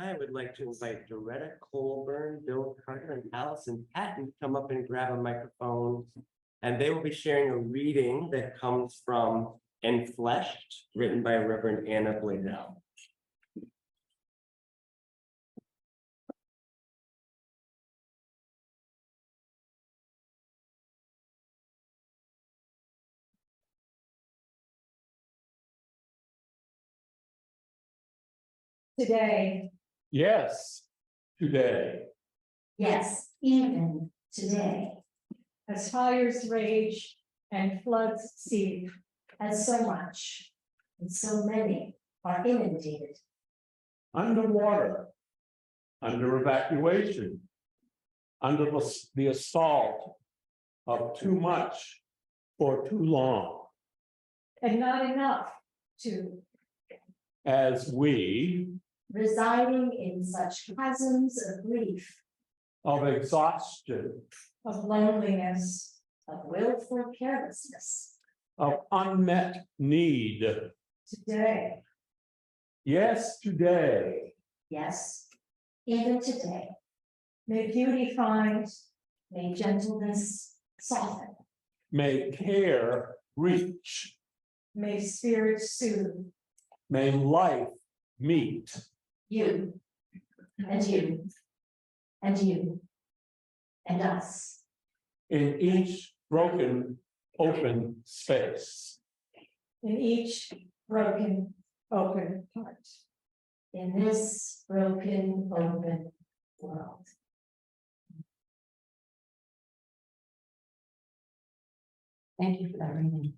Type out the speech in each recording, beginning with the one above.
I would like to invite Doretta Colburn, Bill Carter, and Allison Patton to come up and grab a microphone. And they will be sharing a reading that comes from Enfleshed, written by Reverend Anna Bladell. Today. Yes, today. Yes, even today. As fires rage and floods seethe, as so much, and so many are inundated. Underwater, under evacuation, under the assault of too much for too long. And not enough to. As we, Residing in such chasms of grief, of exhaustion, of loneliness, of willful carelessness. of unmet need. Today, Yes, today. yes, even today. May beauty find, may gentleness soften. May care reach. May spirit soothe. May life meet. You, and you, and you, and us. In each broken, open space. In each broken, open heart. In this broken, open world. Thank you for that reading.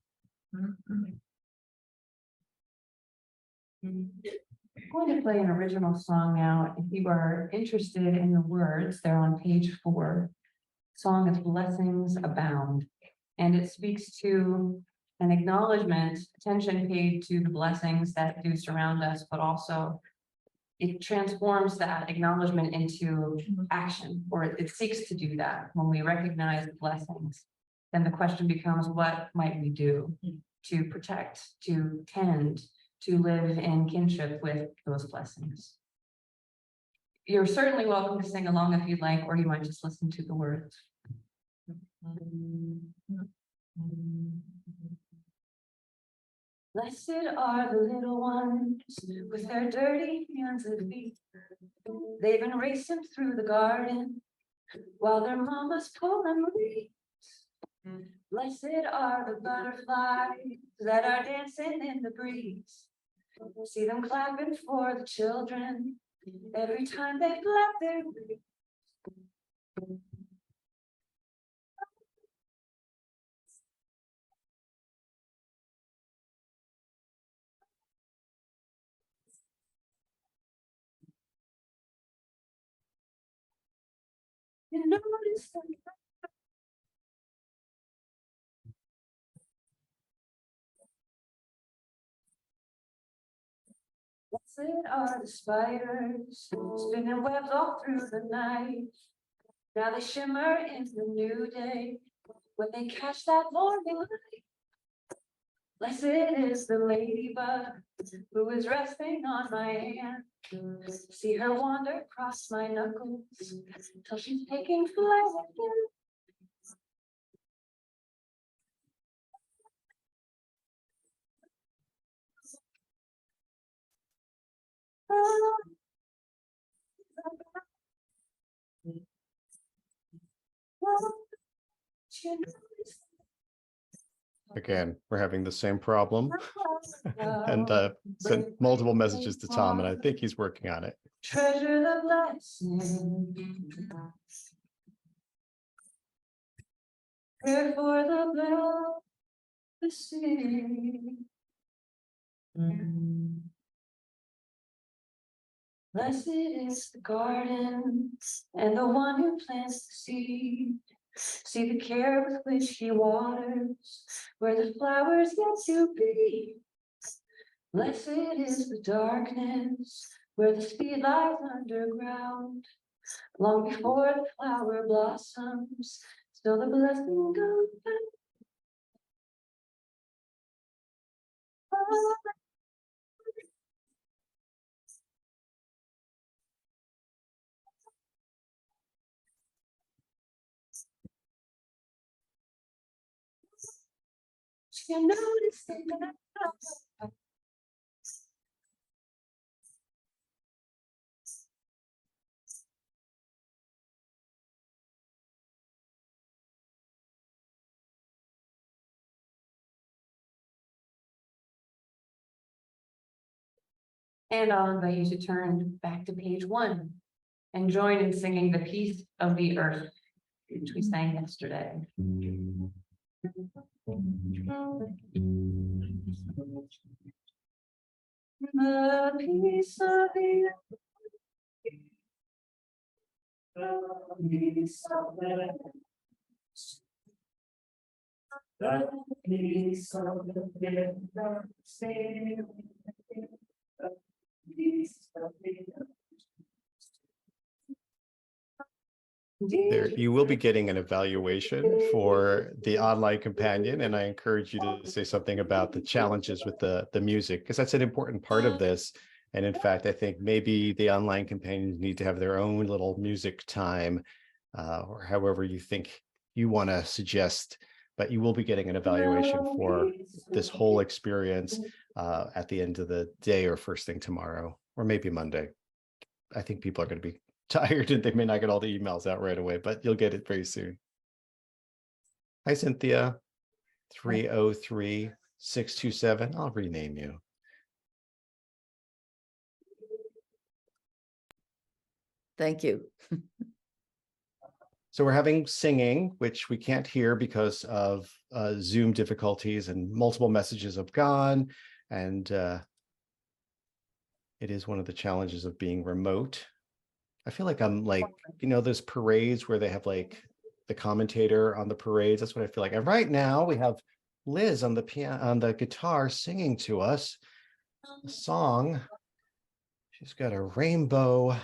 I'm going to play an original song now. If you are interested in the words, they're on page 4. Song is Blessings Abound. And it speaks to an acknowledgement, attention paid to the blessings that do surround us, but also it transforms that acknowledgement into action, or it seeks to do that. When we recognize the blessings, then the question becomes, what might we do to protect, to tend, to live in kinship with those blessings? You're certainly welcome to sing along if you'd like, or you might just listen to the words. Blessed are the little ones with their dirty hands and feet. They've been racing through the garden while their mamas pull them weeds. Blessed are the butterflies that are dancing in the breeze. See them clapping for the children every time they flap their wings. You notice them. Blessed are the spiders spinning webs all through the night. Now they shimmer into the new day when they catch that morning light. Blessed is the ladybug who is resting on my hand. See her wander across my knuckles till she's taking flight again. Again, we're having the same problem and sent multiple messages to Tom, and I think he's working on it. Treasure the blessing. Pray for the blessing. Blessed is the garden and the one who plants the seed. See the care with which he waters where the flowers yet to be. Blessed is the darkness where the seed lies underground. Long before the flower blossoms, still the blessing goes down. You notice that. And I'll invite you to turn back to page 1 and join in singing The Peace of the Earth, which we sang yesterday. The peace of the earth. The peace of the earth. The peace of the There, you will be getting an evaluation for the online companion, and I encourage you to say something about the challenges with the music, because that's an important part of this. And in fact, I think maybe the online companions need to have their own little music time, or however you think you want to suggest. But you will be getting an evaluation for this whole experience at the end of the day or first thing tomorrow, or maybe Monday. I think people are going to be tired and they may not get all the emails out right away, but you'll get it very soon. Hi, Cynthia. 303-627. I'll rename you. Thank you. So we're having singing, which we can't hear because of Zoom difficulties, and multiple messages have gone. And it is one of the challenges of being remote. I feel like I'm like, you know, those parades where they have like the commentator on the parades. That's what I feel like. And right now we have Liz on the piano, on the guitar, singing to us a song. She's got a rainbow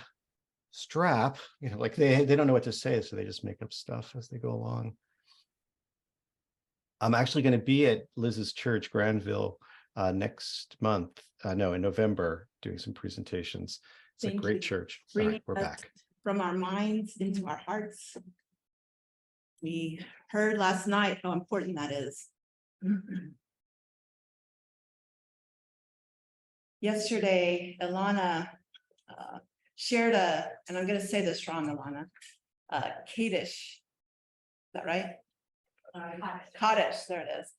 strap, you know, like they don't know what to say, so they just make up stuff as they go along. I'm actually going to be at Liz's church, Granville, next month. No, in November, doing some presentations. It's a great church. All right, we're back. From our minds into our hearts. We heard last night how important that is. Yesterday, Ilana shared and I'm going to say this wrong, Ilana, Kaddish. Is that right? Kaddish, there it is.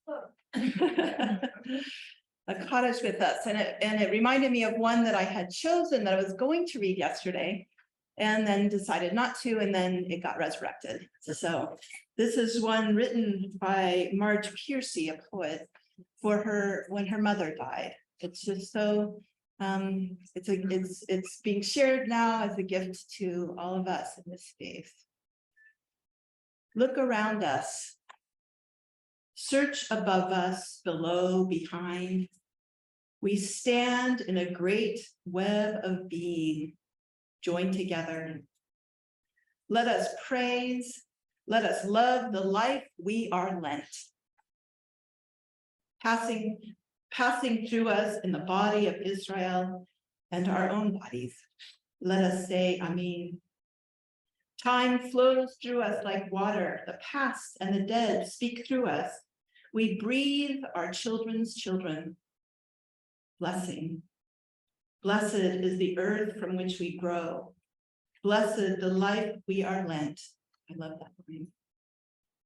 A Kaddish with us, and it reminded me of one that I had chosen that I was going to read yesterday, and then decided not to, and then it got resurrected. So this is one written by Marge Piercy, a poet, for her when her mother died. It's just so it's being shared now as a gift to all of us in this space. Look around us. Search above us, below, behind. We stand in a great web of being joined together. Let us praise, let us love the life we are lent. Passing through us in the body of Israel and our own bodies. Let us say, Amen. Time flows through us like water. The past and the dead speak through us. We breathe our children's children. Blessing. Blessed is the earth from which we grow. Blessed the life we are lent. I love that line.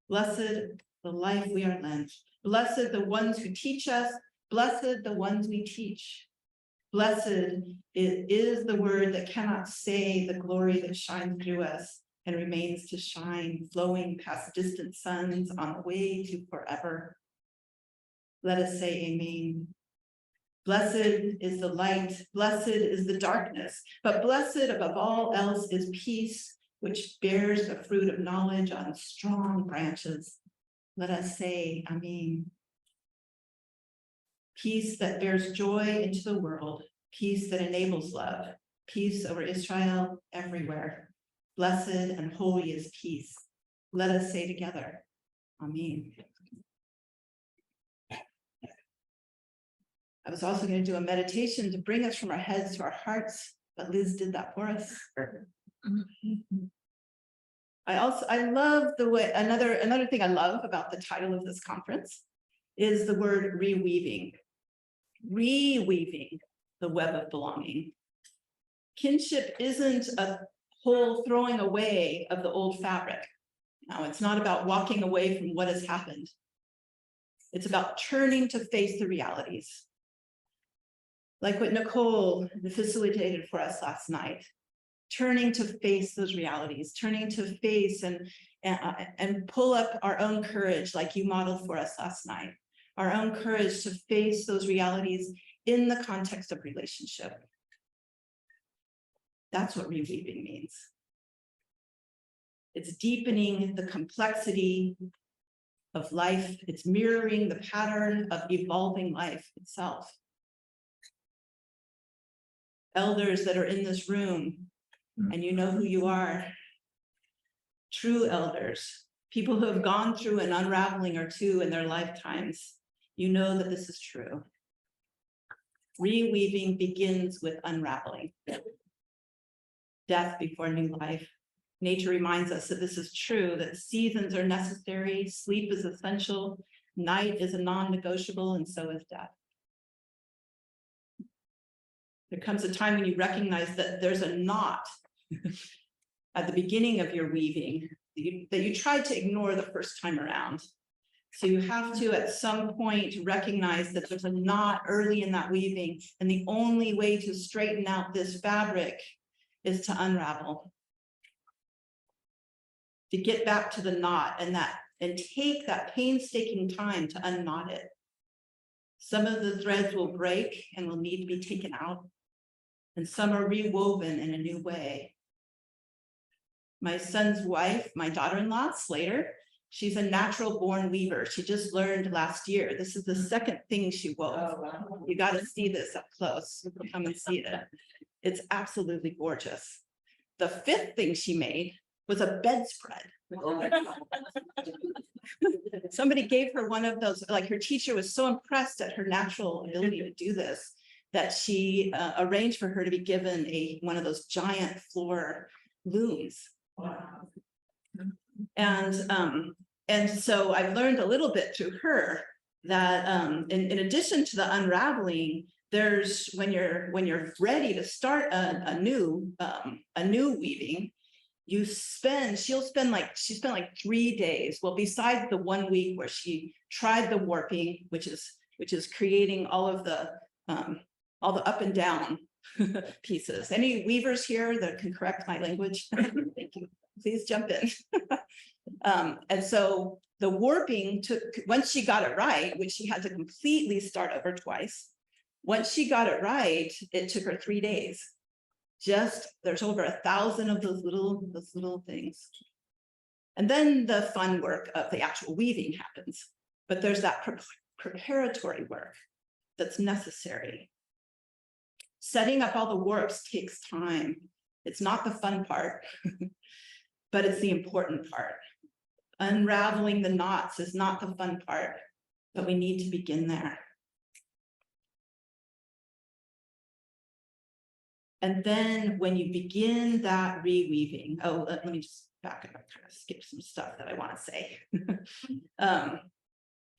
Blessed the life we are lent. Blessed the ones who teach us. Blessed the ones we teach. Blessed is the word that cannot say the glory that shines through us and remains to shine, flowing past distant suns on the way to forever. Let us say amen. Blessed is the light, blessed is the darkness, but blessed above all else is peace, which bears the fruit of knowledge on strong branches. Let us say amen. Peace that bears joy into the world, peace that enables love, peace over Israel everywhere. Blessed and holy is peace. Let us say together, amen. I was also going to do a meditation to bring us from our heads to our hearts, but Liz did that for us. I love the way, another thing I love about the title of this conference is the word reweaving. Reweaving the web of belonging. Kinship isn't a whole throwing away of the old fabric. Now, it's not about walking away from what has happened. It's about turning to face the realities. Like what Nicole facilitated for us last night. Turning to face those realities, turning to face and pull up our own courage like you modeled for us last night. Our own courage to face those realities in the context of relationship. That's what reweaving means. It's deepening the complexity of life. It's mirroring the pattern of evolving life itself. Elders that are in this room, and you know who you are, true elders, people who have gone through an unraveling or two in their lifetimes, you know that this is true. Reweaving begins with unraveling. Death before new life. Nature reminds us that this is true, that seasons are necessary, sleep is essential, night is a non-negotiable, and so is death. There comes a time when you recognize that there's a knot at the beginning of your weaving that you tried to ignore the first time around. So you have to, at some point, recognize that there's a knot early in that weaving, and the only way to straighten out this fabric is to unravel. To get back to the knot and take that painstaking time to unknot it. Some of the threads will break and will need to be taken out, and some are rewoven in a new way. My son's wife, my daughter-in-law, Slater, she's a natural born weaver. She just learned last year. This is the second thing she wove. Oh, wow. You got to see this up close. Come and see it. It's absolutely gorgeous. The fifth thing she made was a bedspread. Somebody gave her one of those, like her teacher was so impressed at her natural ability to do this that she arranged for her to be given one of those giant floor looms. Wow. And so I've learned a little bit through her that in addition to the unraveling, there's when you're ready to start a new weaving, she spent like 3 days. Well, besides the 1 week where she tried the warping, which is creating all the up and down pieces. Any weavers here that can correct my language? Thank you. Please jump in. And so the warping took, once she got it right, which she had to completely start over twice. Once she got it right, it took her 3 days. There's over 1,000 of those little things. And then the fun work of the actual weaving happens. But there's that preparatory work that's necessary. Setting up all the warps takes time. It's not the fun part, but it's the important part. Unraveling the knots is not the fun part, but we need to begin there. And then when you begin that reweaving, let me just back up, kind of skip some stuff that I want to say.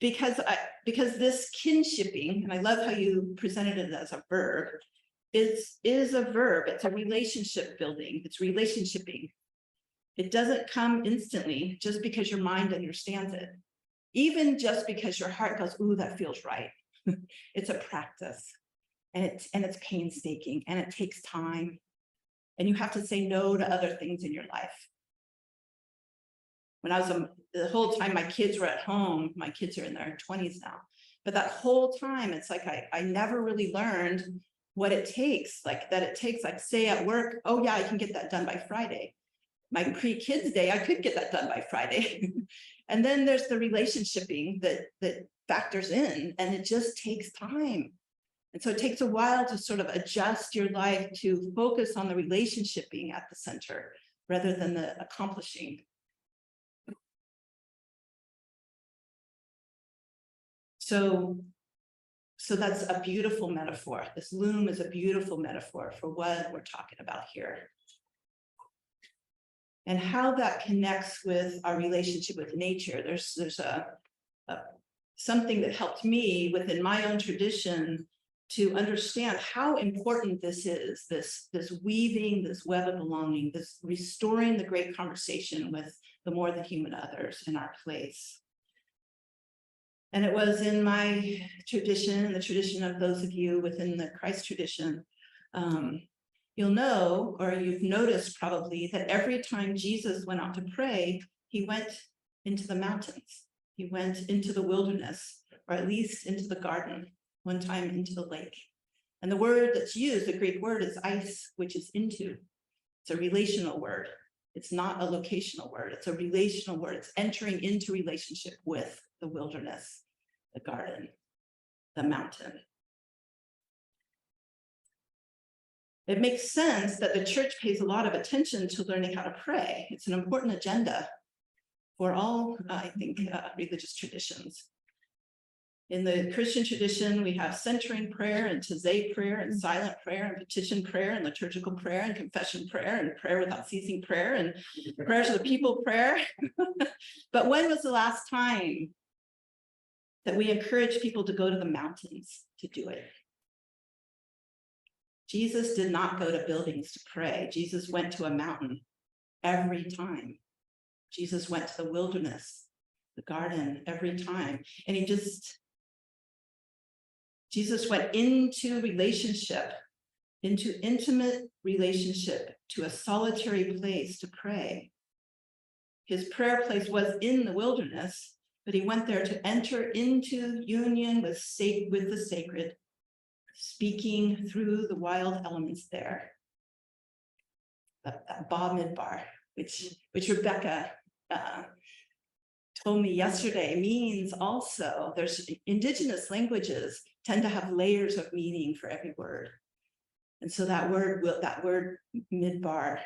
Because this kinshipping, and I love how you presented it as a verb, is a verb. It's a relationship building. It's relationshiping. It doesn't come instantly just because your mind understands it. Even just because your heart goes, ooh, that feels right. It's a practice. And it's painstaking, and it takes time. And you have to say no to other things in your life. When I was the whole time my kids were at home, my kids are in their 20s now, but that whole time it's like I never really learned what it takes, like say at work, oh yeah, I can get that done by Friday. My pre-kids day, I could get that done by Friday. And then there's the relationshiping that factors in, and it just takes time. And so it takes a while to sort of adjust your life to focus on the relationship being at the center rather than the accomplishing. So that's a beautiful metaphor. This loom is a beautiful metaphor for what we're talking about here. And how that connects with our relationship with nature. There's a something that helped me within my own tradition to understand how important this is, this weaving, this web of belonging, this restoring the great conversation with the more than human others in our place. And it was in my tradition, the tradition of those of you within the Christ tradition, you'll know, or you've noticed probably, that every time Jesus went out to pray, he went into the mountains. He went into the wilderness, or at least into the garden, one time into the lake. And the word that's used, the Greek word, is eis, which is into. It's a relational word. It's not a locational word. It's a relational word. It's entering into relationship with the wilderness, the garden, the mountain. It makes sense that the church pays a lot of attention to learning how to pray. It's an important agenda for all, I think, religious traditions. In the Christian tradition, we have centering prayer and tazé prayer and silent prayer and petition prayer and liturgical prayer and confession prayer and prayer without ceasing prayer and prayers of the people prayer. But when was the last time that we encourage people to go to the mountains to do it? Jesus did not go to buildings to pray. Jesus went to a mountain every time. Jesus went to the wilderness, the garden every time. And Jesus went into relationship, into intimate relationship, to a solitary place to pray. His prayer place was in the wilderness, but he went there to enter into union with the sacred, speaking through the wild elements there. That Ba Midbar, which Rebecca told me yesterday, means also, there's indigenous languages tend to have layers of meaning for every word. And so that word midbar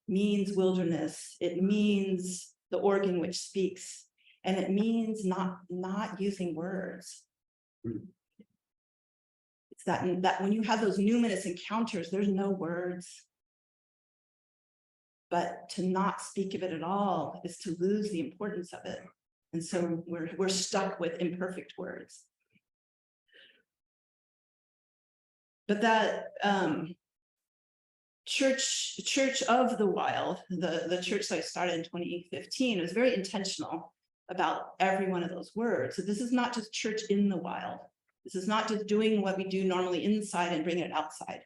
means wilderness. It means the organ which speaks, and it means not using words. It's that when you have those numinous encounters, there's no words. But to not speak of it at all is to lose the importance of it. And so we're stuck with imperfect words. But that church of the wild, the church that I started in 2015, was very intentional about every one of those words. So this is not just church in the wild. This is not just doing what we do normally inside and bringing it outside.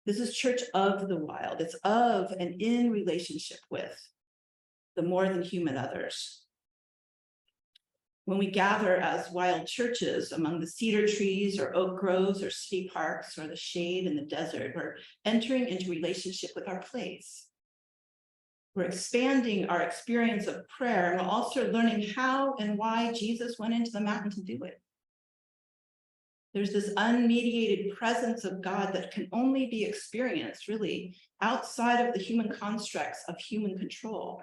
This is church of the wild. It's of and in relationship with the more than human others. When we gather as wild churches among the cedar trees or oak groves or city parks or the shade in the desert, we're entering into relationship with our place. We're expanding our experience of prayer, and we're also learning how and why Jesus went into the mountain to do it. There's this unmediated presence of God that can only be experienced really outside of the human constructs of human control.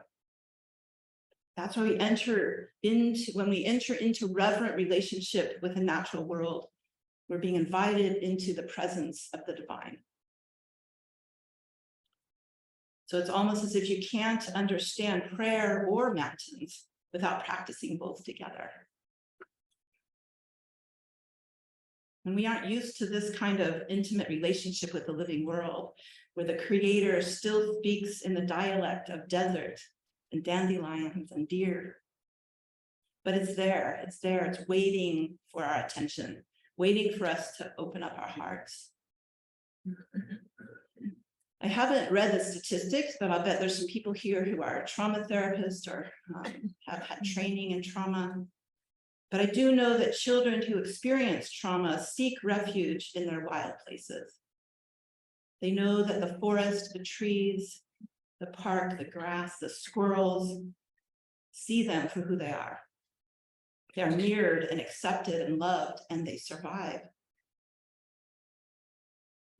That's why when we enter into reverent relationship with the natural world, we're being invited into the presence of the divine. So it's almost as if you can't understand prayer or mountains without practicing both together. And we aren't used to this kind of intimate relationship with the living world, where the creator still speaks in the dialect of desert and dandelions and deer. But it's there, it's waiting for our attention, waiting for us to open up our hearts. I haven't read the statistics, but I'll bet there's some people here who are trauma therapists or have had training in trauma. But I do know that children who experience trauma seek refuge in their wild places. They know that the forest, the trees, the park, the grass, the squirrels see them for who they are. They are mirrored and accepted and loved, and they survive.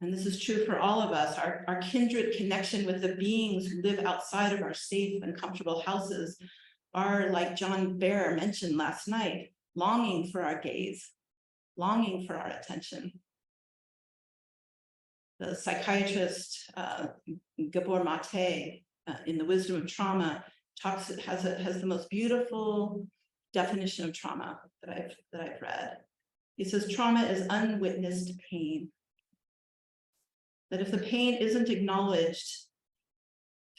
And this is true for all of us. Our kindred connection with the beings who live outside of our safe and comfortable houses are, like John Bear mentioned last night, longing for our gaze, longing for our attention. The psychiatrist Gabor Mate in The Wisdom of Trauma has the most beautiful definition of trauma that I've read. He says trauma is unwitnessed pain. That if the pain isn't acknowledged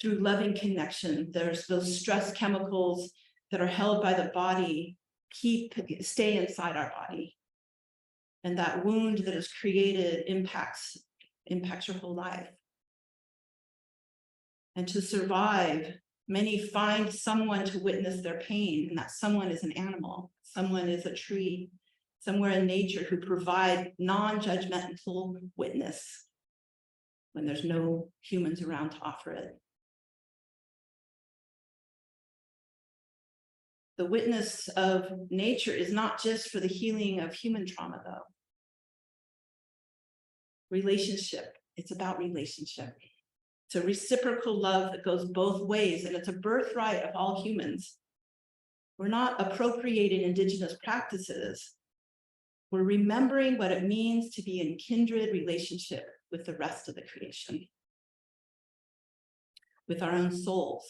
through loving connection, there's those stress chemicals that are held by the body stay inside our body. And that wound that is created impacts your whole life. And to survive, many find someone to witness their pain, and that someone is an animal, someone is a tree, somewhere in nature who provide non-judgmental witness when there's no humans around to offer it. The witness of nature is not just for the healing of human trauma, though. Relationship, it's about relationship. It's a reciprocal love that goes both ways, and it's a birthright of all humans. We're not appropriating indigenous practices. We're remembering what it means to be in kindred relationship with the rest of the creation, with our own souls,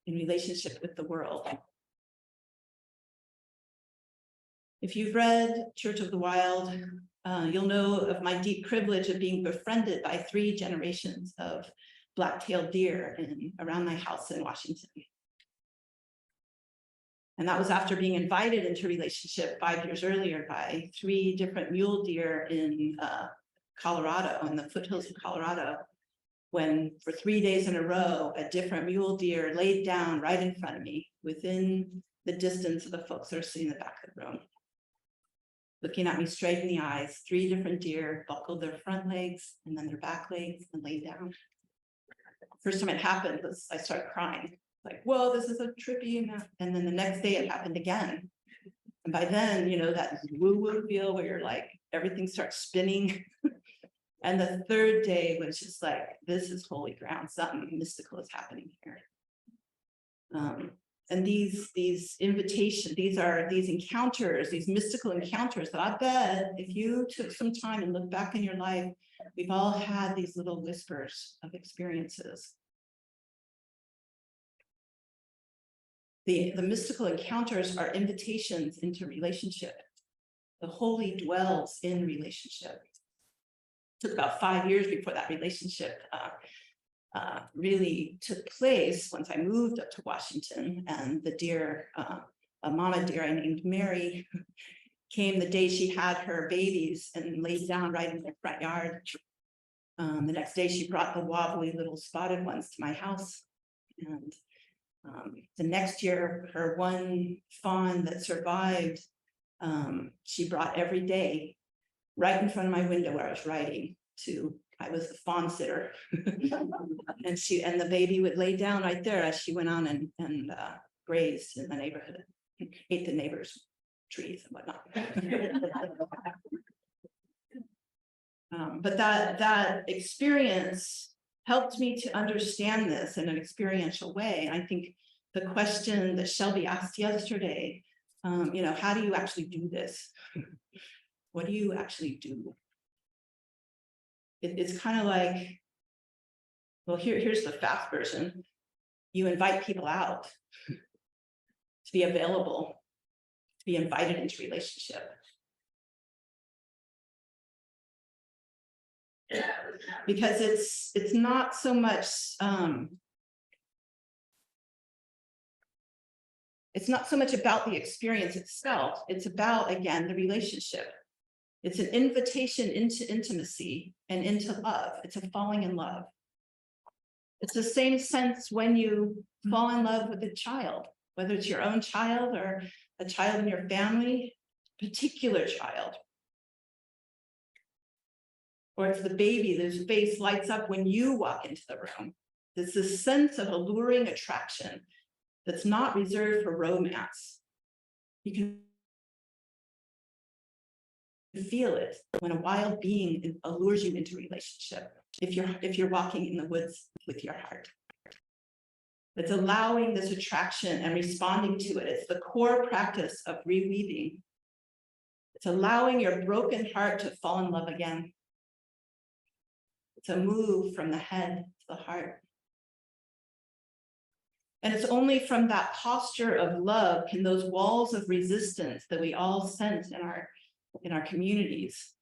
in relationship with the world. If you've read Church of the Wild, you'll know of my deep privilege of being befriended by 3 generations of black-tailed deer around my house in Washington. And that was after being invited into relationship 5 years earlier by 3 different mule deer in Colorado, in the foothills of Colorado, when for 3 days in a row, a different mule deer laid down right in front of me, within the distance of the folks that are sitting in the back of the room. Looking at me straight in the eyes, 3 different deer buckled their front legs and then their back legs and laid down. First time it happened was I started crying. Like, whoa, this is a trippy. And then the next day it happened again. And by then, you know, that woo-woo feel where you're like, everything starts spinning. And the 3rd day was just like, this is holy ground. Something mystical is happening here. And these invitations, these encounters, these mystical encounters that I bet if you took some time and look back in your life, we've all had these little whispers of experiences. The mystical encounters are invitations into relationship. The holy dwells in relationship. It took about 5 years before that relationship really took place once I moved up to Washington, and the deer, a mama deer I named Mary, came the day she had her babies and laid down right in the front yard. The next day she brought the wobbly little spotted ones to my house. And the next year, her one fawn that survived, she brought every day right in front of my window where I was writing I was the fawn sitter. and the baby would lay down right there as she went on and grazed in the neighborhood, ate the neighbors' trees and whatnot. But that experience helped me to understand this in an experiential way. And I think the question that Shelby asked yesterday, you know, how do you actually do this? What do you actually do? It's kind of like, well, here's the fast version. You invite people out to be available, to be invited into relationship. Because it's not so much about the experience itself. It's about, again, the relationship. It's an invitation into intimacy and into love. It's a falling in love. It's the same sense when you fall in love with a child, whether it's your own child or a child in your family, particular child. Or it's the baby whose face lights up when you walk into the room. There's this sense of alluring attraction that's not reserved for romance. You can feel it when a wild being allures you into relationship, if you're walking in the woods with your heart. It's allowing this attraction and responding to it. It's the core practice of reweaving. It's allowing your broken heart to fall in love again. It's a move from the head to the heart. And it's only from that posture of love can those walls of resistance that we all sense in our communities.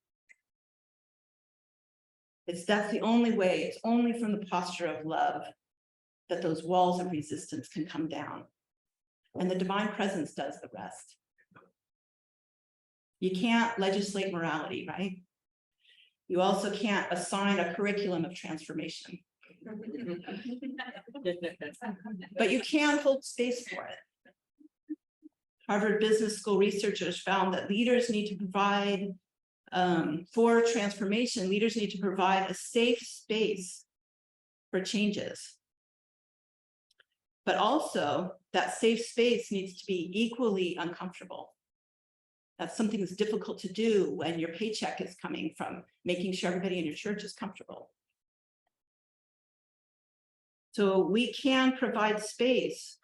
That's the only way. It's only from the posture of love that those walls of resistance can come down. And the divine presence does the rest. You can't legislate morality, right? You also can't assign a curriculum of transformation. But you can hold space for it. Harvard Business School researchers found that leaders need to provide, for transformation, leaders need to provide a safe space for changes. But also, that safe space needs to be equally uncomfortable. That's something that's difficult to do when your paycheck is coming from making sure everybody in your church is comfortable. So we can provide space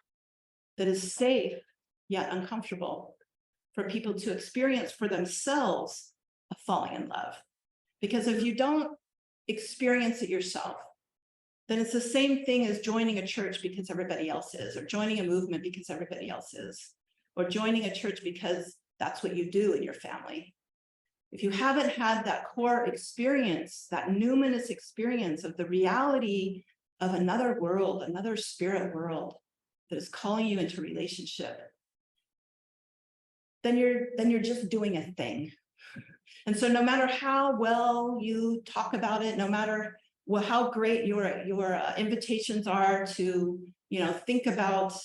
that is safe yet uncomfortable for people to experience for themselves a falling in love. Because if you don't experience it yourself, then it's the same thing as joining a church because everybody else is, or joining a movement because everybody else is, or joining a church because that's what you do in your family. If you haven't had that core experience, that numinous experience of the reality of another world, another spirit world that is calling you into relationship, then you're just doing a thing. And so no matter how well you talk about it, no matter how great your invitations are to, think about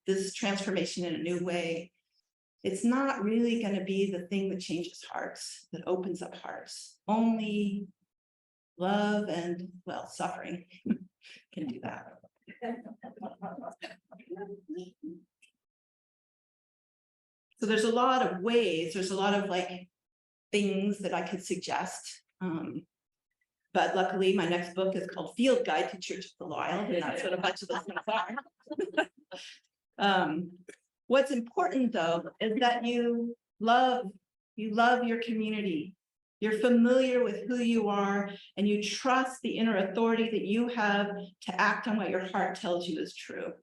this transformation in a new way, it's not really going to be the thing that changes hearts, that opens up hearts. Only love and, well, suffering can do that. So there's a lot of ways, there's a lot of things that I could suggest. But luckily, my next book is called Field Guide to Church of the Wild, and that's what a bunch of those things are. What's important, though, is that you love your community. You're familiar with who you are, and you trust the inner authority that you have to act on what your heart tells you is true.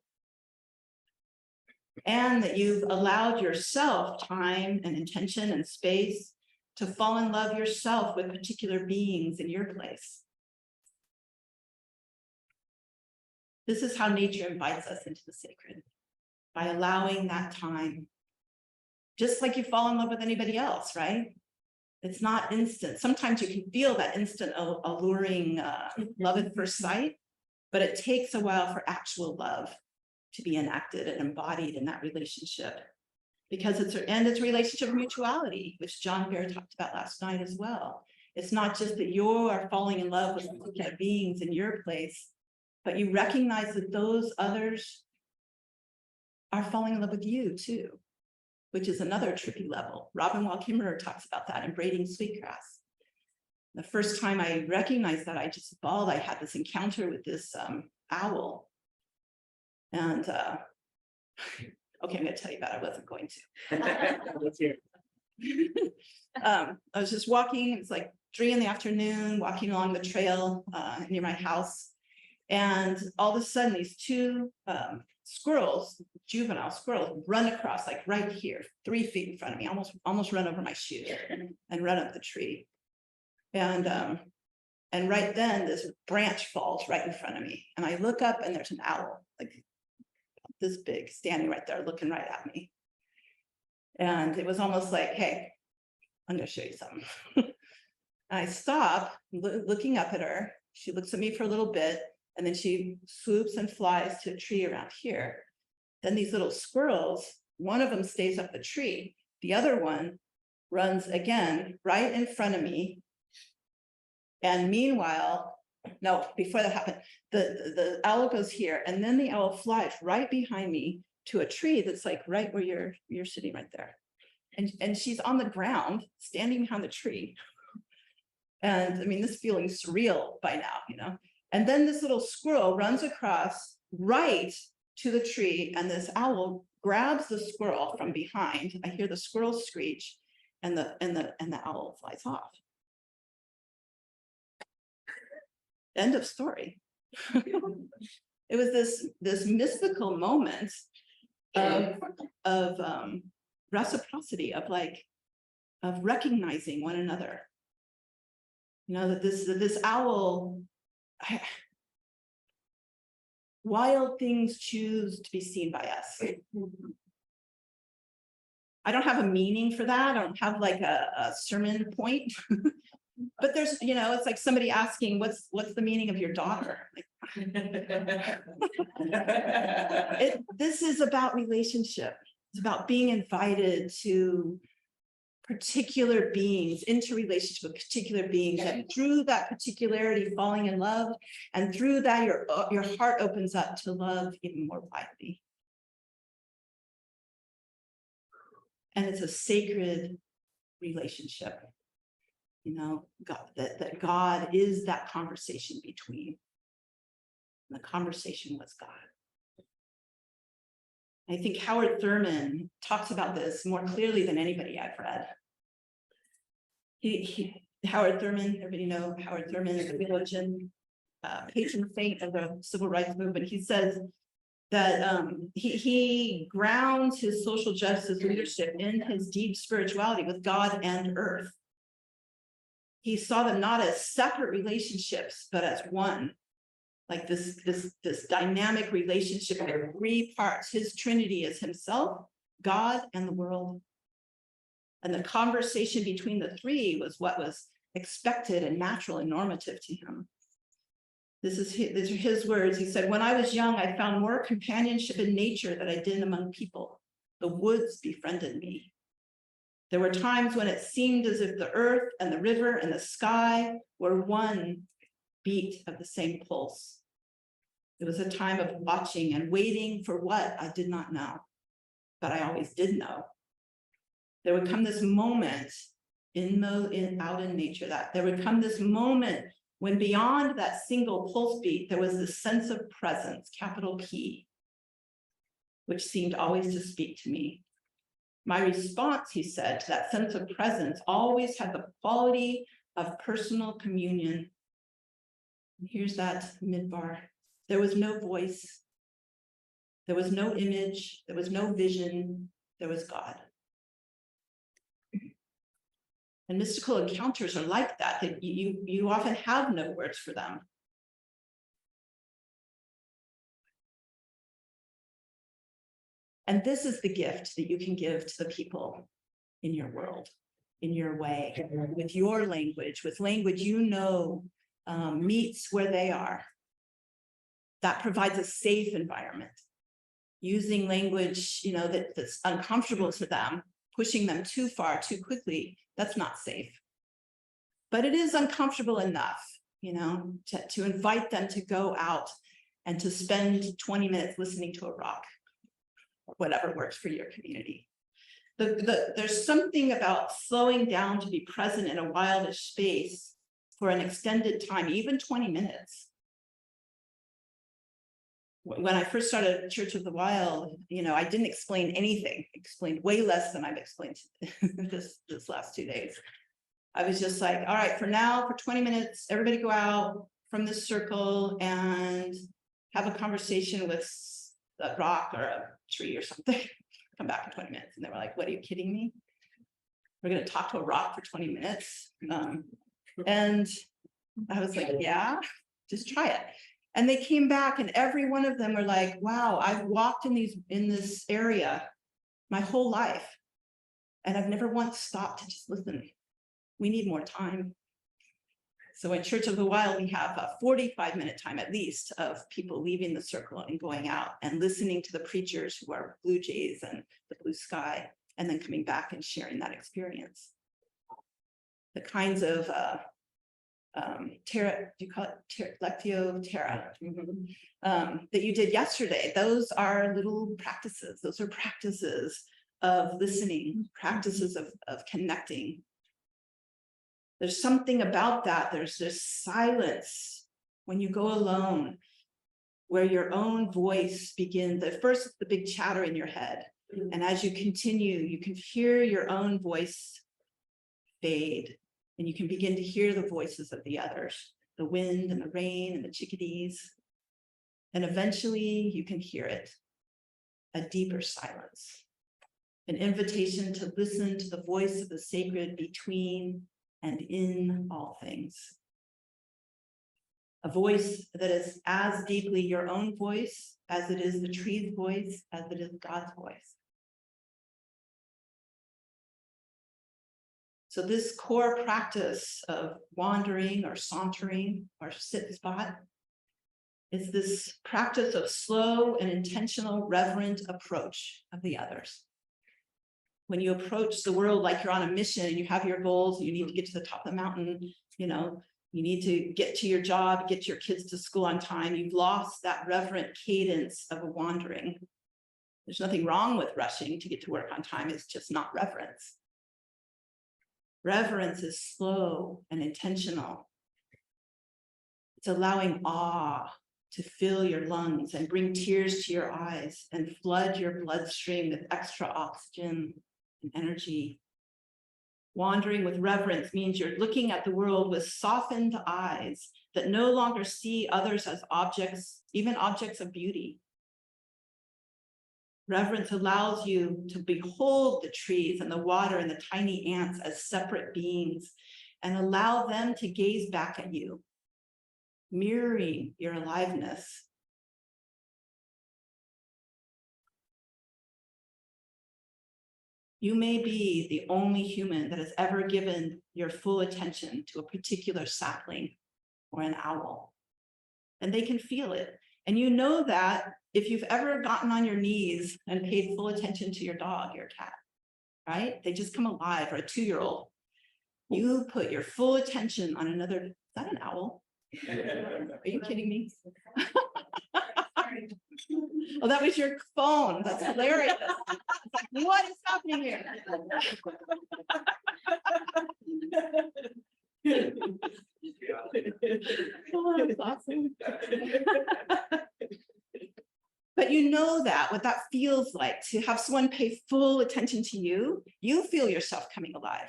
And that you've allowed yourself time and intention and space to fall in love yourself with particular beings in your place. This is how nature invites us into the sacred, by allowing that time. Just like you fall in love with anybody else, right? It's not instant. Sometimes you can feel that instant alluring love at first sight, but it takes a while for actual love to be enacted and embodied in that relationship. Because it's a relationship of mutuality, which John Bear talked about last night as well. It's not just that you are falling in love with particular beings in your place, but you recognize that those others are falling in love with you too, which is another trippy level. Robin Wall Kimmerer talks about that in Braiding Sweetgrass. The first time I recognized that, I just bawled. I had this encounter with this owl. And okay, I'm going to tell you about it. I wasn't going to. Let's hear it. I was just walking. It's like 3 p.m, walking along the trail near my house. And all of a sudden, these 2 squirrels, juvenile squirrels, run across, like right here, 3 feet in front of me, almost run over my shoe and run up the tree. And right then, this branch falls right in front of me. And I look up and there's an owl, like this big, standing right there, looking right at me. And it was almost like, hey, I'm going to show you something. I stop looking up at her. She looks at me for a little bit, and then she swoops and flies to a tree around here. Then these little squirrels, one of them stays up the tree. The other one runs again right in front of me. And meanwhile, no, before that happened, the owl goes here, and then the owl flies right behind me to a tree that's like right where you're sitting right there. And she's on the ground, standing behind the tree. And I mean, this feeling's surreal by now, And then this little squirrel runs across right to the tree, and this owl grabs the squirrel from behind. I hear the squirrel screech, and the owl flies off. End of story. It was this mystical moment of reciprocity, of recognizing one another. You know, that this owl, wild things choose to be seen by us. I don't have a meaning for that. I don't have like a sermon point. But there's, you know, it's like somebody asking, what's the meaning of your daughter? This is about relationship. It's about being invited to particular beings, into relationship with particular beings, and through that particularity, falling in love, and through that, your heart opens up to love even more widely. And it's a sacred relationship. You know, God, that God is that conversation between. And the conversation was God. I think Howard Thurman talks about this more clearly than anybody I've read. Howard Thurman, everybody know Howard Thurman is a theologian, patron saint of the civil rights movement. He says that he grounds his social justice leadership in his deep spirituality with God and earth. He saw them not as separate relationships, but as one. Like this dynamic relationship of three parts. His Trinity is himself, God, and the world. And the conversation between the three was what was expected and natural and normative to him. These are his words. He said, "When I was young, I found more companionship in nature than I did among people. The woods befriended me. There were times when it seemed as if the earth and the river and the sky were one beat of the same pulse. It was a time of watching and waiting for what I did not know, but I always did know. There would come this moment out in nature, that there would come this moment when beyond that single pulse beat, there was this sense of presence, capital P, which seemed always to speak to me. My response," he said, "to that sense of presence always had the quality of personal communion." And here's that midbar. There was no voice. There was no image. There was no vision. There was God. And mystical encounters are like that, that you often have no words for them. And this is the gift that you can give to the people in your world, in your way, with your language, with language you know meets where they are. That provides a safe environment. Using language, you know, that's uncomfortable to them, pushing them too far, too quickly, that's not safe. But it is uncomfortable enough, you know, to invite them to go out and to spend 20 minutes listening to a rock, whatever works for your community. There's something about slowing down to be present in a wildish space for an extended time, even 20 minutes. When I first started Church of the Wild, you know, I didn't explain anything, explained way less than I've explained this last 2 days. I was just like, all right, for now, for 20 minutes, everybody go out from this circle and have a conversation with a rock or a tree or something. Come back in 20 minutes. And they were like, what, are you kidding me? We're going to talk to a rock for 20 minutes. And I was like, yeah, just try it. And they came back and every one of them were like, wow, I've walked in this area my whole life. And I've never once stopped to just listen. We need more time. So in Church of the Wild, we have a 45-minute time at least of people leaving the circle and going out and listening to the preachers who are blue jays and the blue sky, and then coming back and sharing that experience. The kinds of terra, do you call it lectio terra, that you did yesterday, those are little practices. Those are practices of listening, practices of connecting. There's something about that. There's this silence when you go alone, where your own voice begins. At first, it's the big chatter in your head. And as you continue, you can hear your own voice fade. And you can begin to hear the voices of the others, the wind and the rain and the chickadees. And eventually you can hear it, a deeper silence, an invitation to listen to the voice of the sacred between and in all things. A voice that is as deeply your own voice as it is the tree's voice, as it is God's voice. So this core practice of wandering or sauntering or sit spot is this practice of slow and intentional reverent approach of the others. When you approach the world like you're on a mission and you have your goals, you need to get to the top of the mountain, you know, you need to get to your job, get your kids to school on time. You've lost that reverent cadence of a wandering. There's nothing wrong with rushing to get to work on time. It's just not reverence. Reverence is slow and intentional. It's allowing awe to fill your lungs and bring tears to your eyes and flood your bloodstream with extra oxygen and energy. Wandering with reverence means you're looking at the world with softened eyes that no longer see others as objects, even objects of beauty. Reverence allows you to behold the trees and the water and the tiny ants as separate beings and allow them to gaze back at you, mirroring your aliveness. You may be the only human that has ever given your full attention to a particular sapling or an owl, and they can feel it. And you know that if you've ever gotten on your knees and paid full attention to your dog, your cat, right? They just come alive, or a 2-year-old. You put your full attention on another, is that an owl? Are you kidding me? Oh, that was your phone. That's hilarious. What is happening here? Oh, that's awesome. But you know that, what that feels like, to have someone pay full attention to you, you feel yourself coming alive.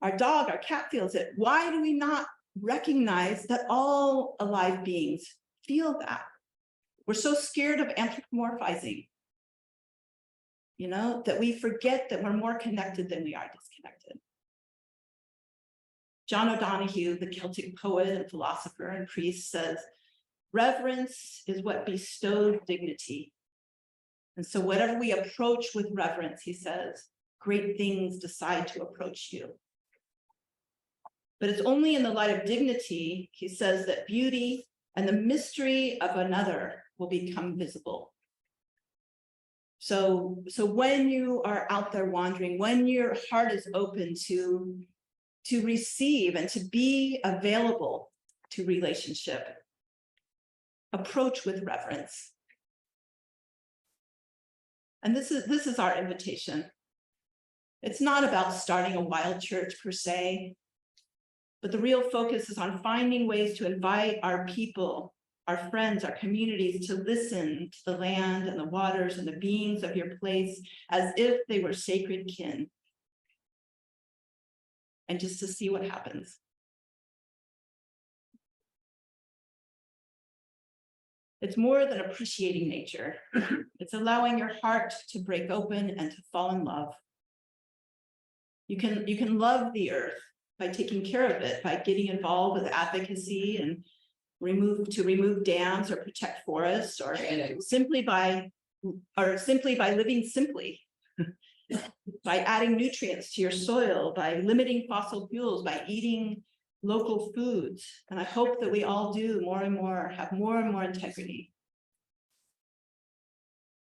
Our dog, our cat feels it. Why do we not recognize that all alive beings feel that? We're so scared of anthropomorphizing, you know, that we forget that we're more connected than we are disconnected. John O'Donohue, the Celtic poet and philosopher and priest, says, reverence is what bestows dignity. And so whatever we approach with reverence, he says, great things decide to approach you. But it's only in the light of dignity, he says, that beauty and the mystery of another will become visible. So when you are out there wandering, when your heart is open to receive and to be available to relationship, approach with reverence. And this is our invitation. It's not about starting a wild church per se, but the real focus is on finding ways to invite our people, our friends, our communities to listen to the land and the waters and the beings of your place as if they were sacred kin. And just to see what happens. It's more than appreciating nature. It's allowing your heart to break open and to fall in love. You can love the earth by taking care of it, by getting involved with advocacy and remove dams or protect forests, or simply by living simply, by adding nutrients to your soil, by limiting fossil fuels, by eating local foods. And I hope that we all do more and more, have more and more integrity.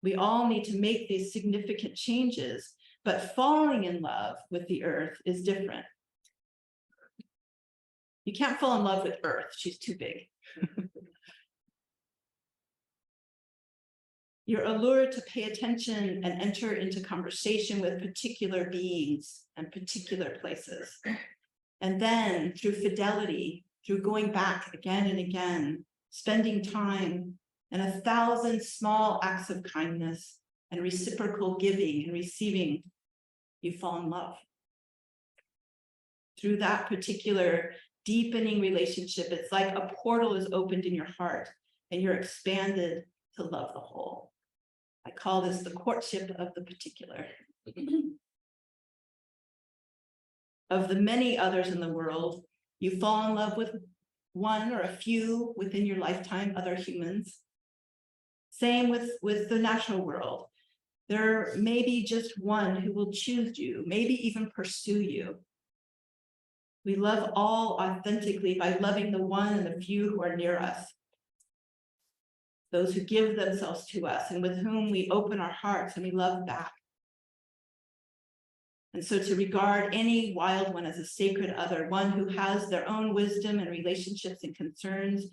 We all need to make these significant changes, but falling in love with the earth is different. You can't fall in love with Earth, she's too big. You're allured to pay attention and enter into conversation with particular beings and particular places. And then through fidelity, through going back again and again, spending time and 1,000 small acts of kindness and reciprocal giving and receiving, you fall in love. Through that particular deepening relationship, it's like a portal is opened in your heart and you're expanded to love the whole. I call this the courtship of the particular. Of the many others in the world, you fall in love with one or a few within your lifetime, other humans. Same with the natural world. There may be just one who will choose you, maybe even pursue you. We love all authentically by loving the one and the few who are near us. Those who give themselves to us and with whom we open our hearts and we love back. And so to regard any wild one as a sacred other, one who has their own wisdom and relationships and concerns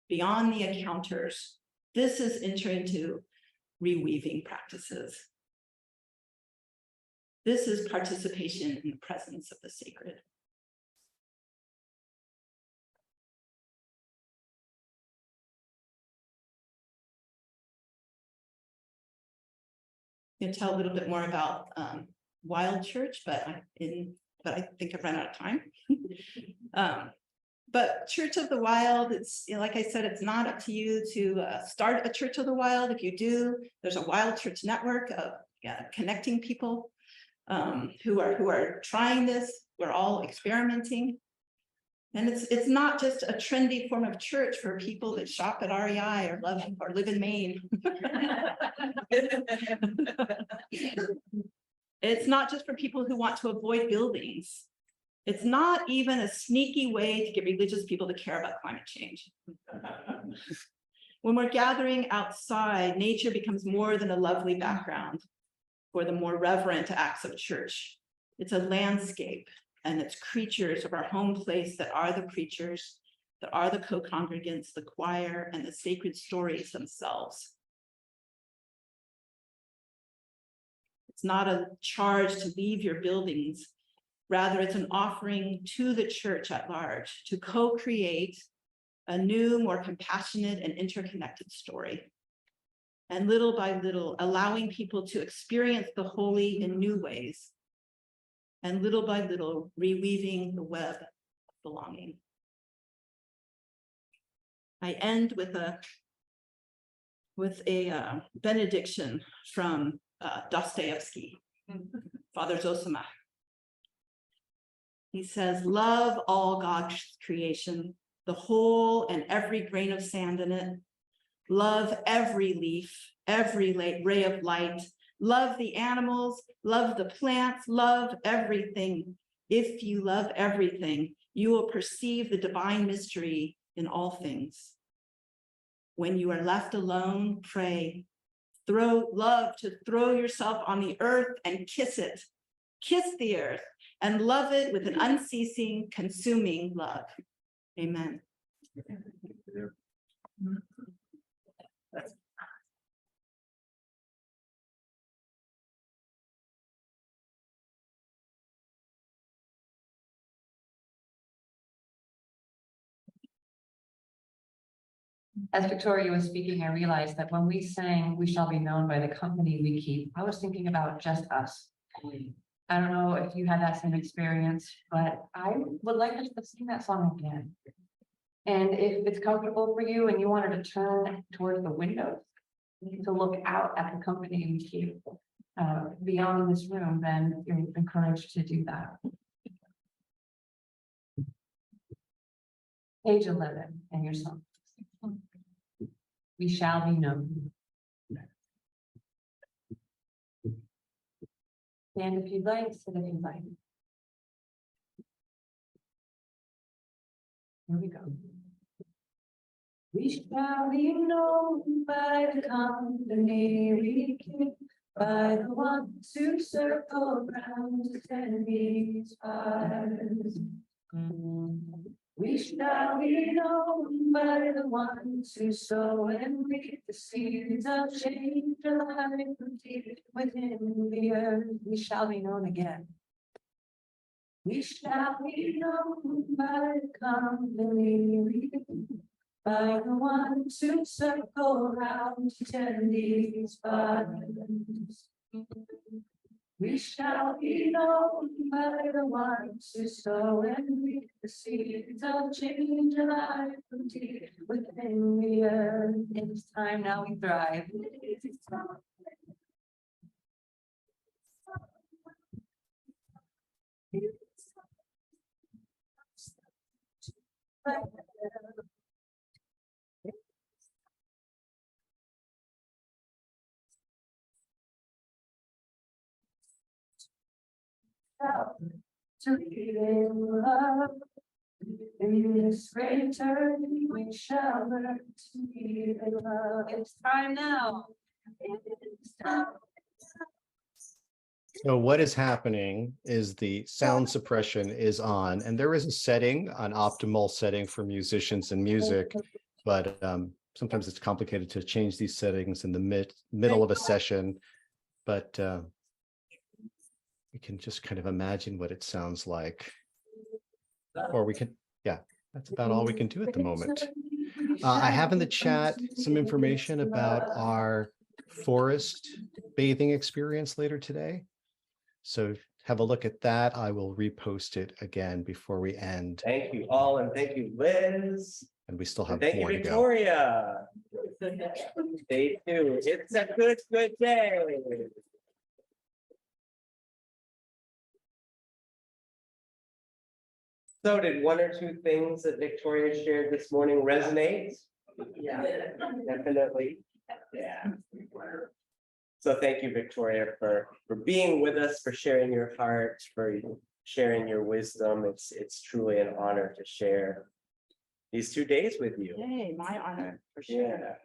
beyond the encounters, this is entering into reweaving practices. This is participation in the presence of the sacred. I'm going to tell a little bit more about Wild Church, but I think I've run out of time. But Church of the Wild, it's, you know, like I said, it's not up to you to start a Church of the Wild. If you do, there's a Wild Church network of connecting people who are trying this. We're all experimenting. And it's not just a trendy form of church for people that shop at REI or live in Maine. It's not just for people who want to avoid buildings. It's not even a sneaky way to get religious people to care about climate change. When we're gathering outside, nature becomes more than a lovely background for the more reverent acts of church. It's a landscape, and it's creatures of our home place that are the preachers, that are the co-congregants, the choir, and the sacred stories themselves. It's not a charge to leave your buildings. Rather, it's an offering to the church at large to co-create a new, more compassionate and interconnected story. And little by little, allowing people to experience the holy in new ways. And little by little, reweaving the web of belonging. I end with a benediction from Dostoevsky, Father Zosima. He says, love all God's creation, the whole and every grain of sand in it. Love every leaf, every ray of light. Love the animals, love the plants, love everything. If you love everything, you will perceive the divine mystery in all things. When you are left alone, pray. Love to throw yourself on the earth and kiss it. Kiss the earth and love it with an unceasing, consuming love. Amen. As Victoria was speaking, I realized that when we sang, "We shall be known by the company we keep," I was thinking about just us. I don't know if you had that same experience, but I would like us to sing that song again. And if it's comfortable for you and you wanted to turn towards the windows to look out at the company we keep beyond this room, then you're encouraged to do that. Page 11 in your song. We shall be known. And if you'd like, sit if you'd like. Here we go. We shall be known by the company we keep, by the ones who circle round to tend these fires. We shall be known by the ones who sow and reap the seeds of change alive deep within the earth. We shall be known again. We shall be known by the company we keep, by the ones who circle round to tend these fires. We shall be known by the the ones who sow and reap the seeds of change alive within the earth. It's time now we thrive. To be in love. In this great turn, we shall learn to be in love. It's time now. It's time. So what is happening is the sound suppression is on, and there is a setting, an optimal setting for musicians and music, but sometimes it's complicated to change these settings in the middle of a session. But we can just kind of imagine what it sounds like, or we can, yeah, that's about all we can do at the moment. I have in the chat some information about our forest bathing experience later today. So have a look at that. I will repost it again before we end. Thank you all, and thank you, Liz. And we still And have thank you, more to go. Victoria. Day 2. It's a good day. So did one or two things that Victoria shared this morning resonate? Yeah, definitely. Yeah. So thank you, Victoria, for being with us, for sharing your heart, for sharing your wisdom. It's truly an honor to share these 2 days with you. Yay, my honor, for sure. Yeah.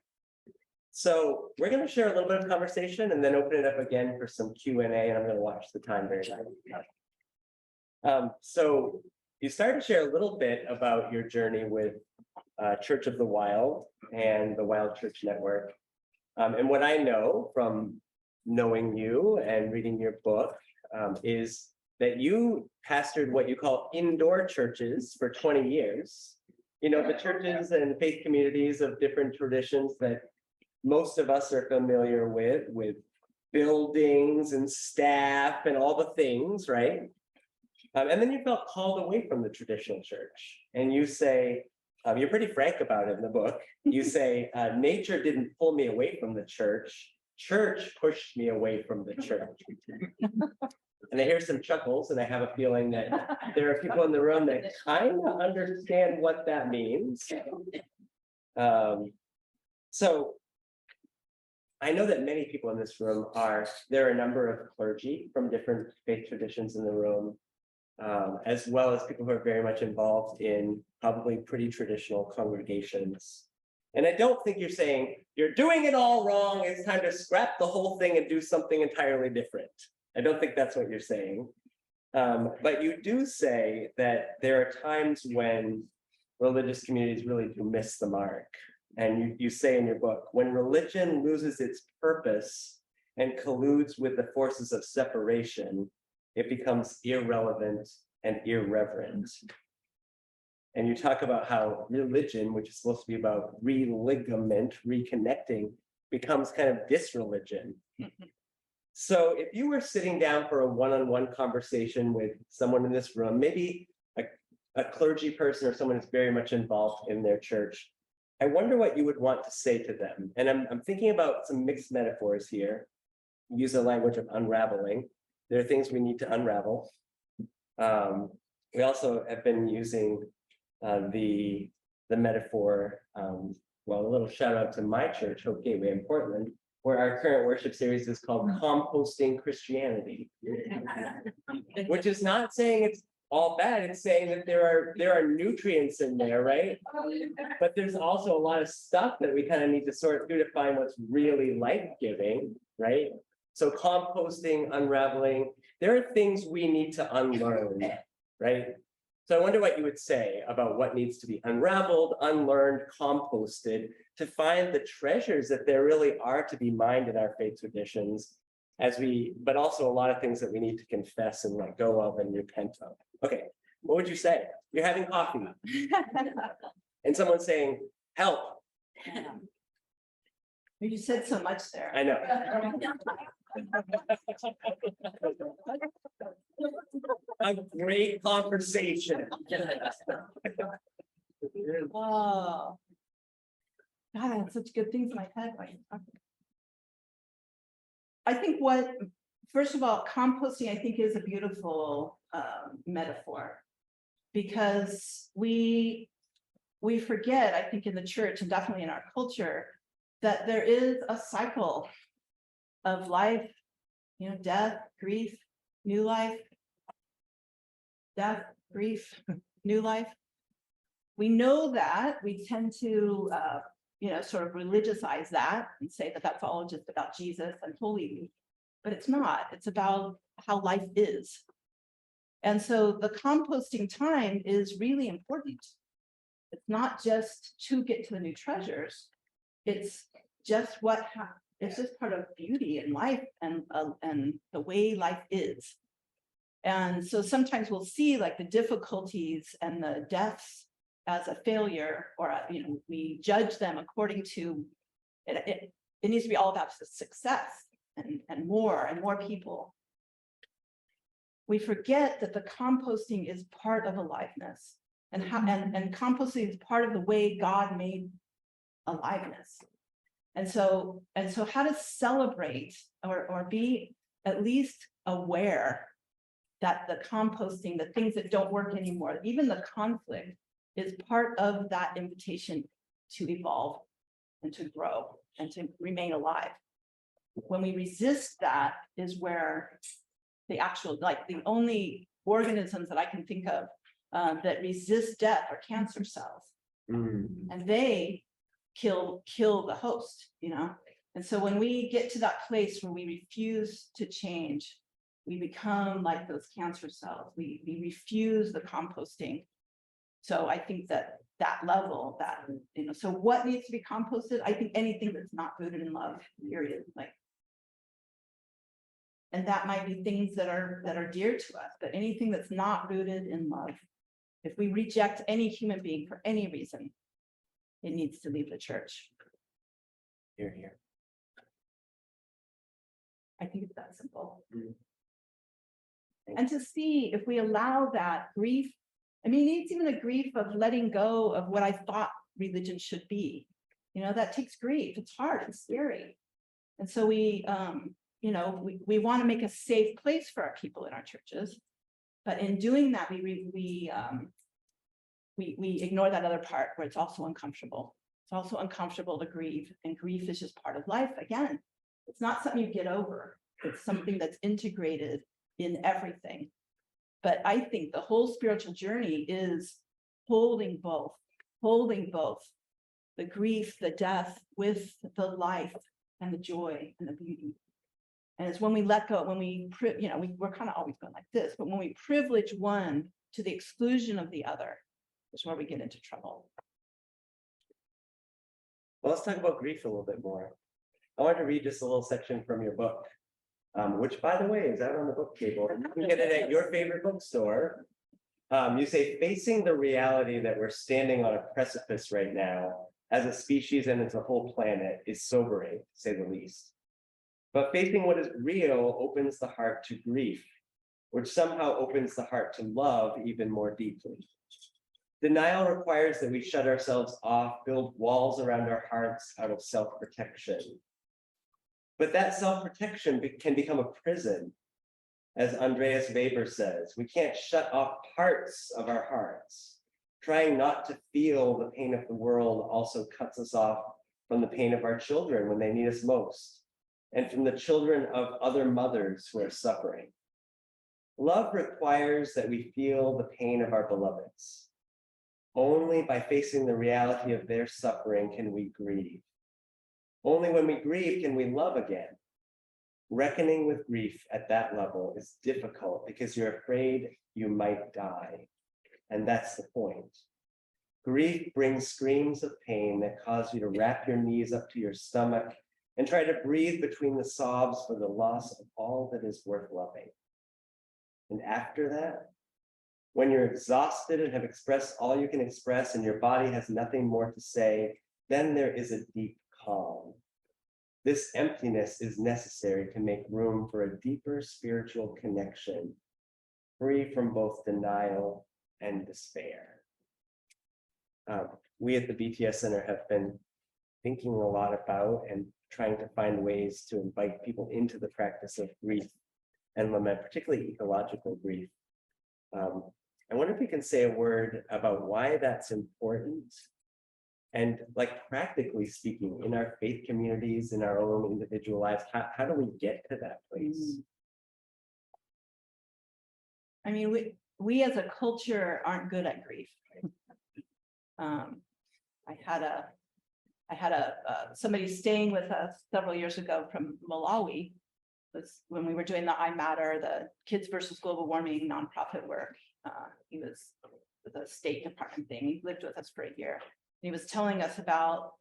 So we're going to share a little bit of conversation and then open it up again for some Q&A, and I'm going to watch the time very nicely. So you started to share a little bit about your journey with Church of the Wild and the Wild Church Network. And what I know from knowing you and reading your book is that you pastored what you call indoor churches for 20 years. You know, the churches and faith communities of different traditions that most of us are familiar with buildings and staff and all the things, right? And then you felt called away from the traditional church. And you say, you're pretty frank about it in the book. You say, nature didn't pull me away from the church. Church pushed me away from the church. And I hear some chuckles, and I have a feeling that there are people in the room that kind of understand what that means. So I know that many people in this room there are a number of clergy from different faith traditions in the room, as well as people who are very much involved in probably pretty traditional congregations. And I don't think you're saying, you're doing it all wrong, it's time to scrap the whole thing and do something entirely different. I don't think that's what you're saying. But you do say that there are times when religious communities really do miss the mark. And you say in your book, when religion loses its purpose and colludes with the forces of separation, it becomes irrelevant and irreverent. And you talk about how religion, which is supposed to be about religament, reconnecting, becomes kind of disreligion. So if you were sitting down for a one-on-one conversation with someone in this room, maybe a clergy person or someone who's very much involved in their church, I wonder what you would want to say to them. And I'm thinking about some mixed metaphors here. Use the language of unraveling. There are things we need to unravel. We also have been using the metaphor, well, a little shout out to my church, Hope Gateway in Portland, where our current worship series is called Composting Christianity, which is not saying it's all bad. It's saying that there are nutrients in there, right? But there's also a lot of stuff that we kind of need to sort through to find what's really life-giving, right? So composting, unraveling, there are things we need to unlearn, right? So I wonder what you would say about what needs to be unraveled, unlearned, composted to find the treasures that there really are to be mined in our faith traditions, but also a lot of things that we need to confess and let go of and repent of. Okay, what would you say? You're having coffee and someone's saying, help. You said so much there. I know. A great conversation. Oh. God, I had such good things in my head while you're talking. I think first of all, composting, I think, is a beautiful metaphor. Because we forget, I think, in the church and definitely in our culture, that there is a cycle of life, death, grief, new life, death, grief, new life. We know that. We tend to, sort of religiousize that and say that that's all just about Jesus and Holy Week, but it's not. It's about how life is. And so the composting time is really important. It's not just to get to the new treasures. It's just it's just part of beauty in life and the way life is. And so sometimes we'll see like the difficulties and the deaths as a failure, or we judge them according to it. It needs to be all about success and more people. We forget that the composting is part of aliveness, and composting is part of the way God made aliveness. And so how to celebrate or be at least aware that the composting, the things that don't work anymore, even the conflict, is part of that invitation to evolve and to grow and to remain alive. When we resist that is where the actual, like the only organisms that I can think of that resist death are cancer cells. And they kill the host, And so when we get to that place where we refuse to change, we become like those cancer cells. We refuse the composting. So I think that level, so what needs to be composted? I think anything that's not rooted in love, period. And that might be things that are dear to us, but anything that's not rooted in love, if we reject any human being for any reason, it needs to leave the church. Here. I think it's that simple. And to see if we allow that grief, it's even a grief of letting go of what I thought religion should be. That takes grief. It's hard and scary. And so we want to make a safe place for our people in our churches, but in doing that, we ignore that other part where it's also uncomfortable. It's also uncomfortable to grieve, and grief is just part of life. Again, it's not something you get over. It's something that's integrated in everything. But I think the whole spiritual journey is holding both the grief, the death, with the life and the joy and the beauty. And it's when we let go, when we're kind of always going like this, but when we privilege one to the exclusion of the other, is where we get into trouble. Well, let's talk about grief a little bit more. I wanted to read just a little section from your book, which, by the way, is out on the book table. You can get it at your favorite bookstore. You say, facing the reality that we're standing on a precipice right now as a species and as a whole planet is sobering, to say the least. But facing what is real opens the heart to grief, which somehow opens the heart to love even more deeply. Denial requires that we shut ourselves off, build walls around our hearts out of self-protection. But that self-protection can become a prison. As Andreas Weber says, we can't shut off parts of our hearts. Trying not to feel the pain of the world also cuts us off from the pain of our children when they need us most, and from the children of other mothers who are suffering. Love requires that we feel the pain of our beloveds. Only by facing the reality of their suffering can we grieve. Only when we grieve can we love again. Reckoning with grief at that level is difficult because you're afraid you might die. And that's the point. Grief brings screams of pain that cause you to wrap your knees up to your stomach and try to breathe between the sobs for the loss of all that is worth loving. And after that, when you're exhausted and have expressed all you can express and your body has nothing more to say, then there is a deep calm. This emptiness is necessary to make room for a deeper spiritual connection, free from both denial and despair. We at the BTS Center have been thinking a lot about and trying to find ways to invite people into the practice of grief and lament, particularly ecological grief. I wonder if we can say a word about why that's important. And like practically speaking, in our faith communities, in our own individual lives, how do we get to that place? I mean, we as a culture aren't good at grief. I had somebody staying with us several years ago from Malawi. Was when we were doing the I Matter, the Kids versus Global Warming nonprofit work. He was with a State Department thing. He lived with us for a year. He was telling us about,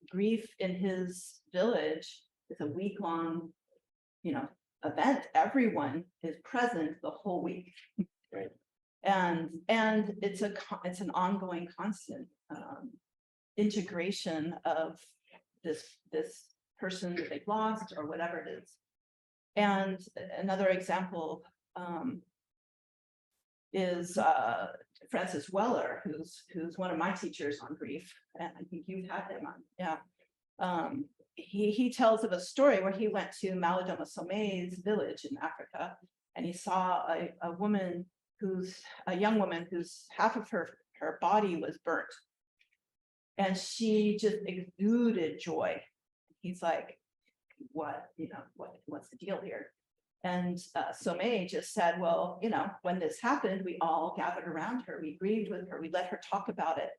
grief in his village is a week-long, event. Everyone is present the whole week. Right. And it's an ongoing constant integration of this person that they've lost or whatever it is. And another example is Francis Weller, who's one of my teachers on grief, and I think you've had him on. Yeah, he tells of a story where he went to Malidoma Some's village in Africa, and he saw a young woman whose half of her body was burnt, and she just exuded joy. He's like, what's the deal here? And Somé just said, well, when this happened, we all gathered around her, we grieved with her, we let her talk about it,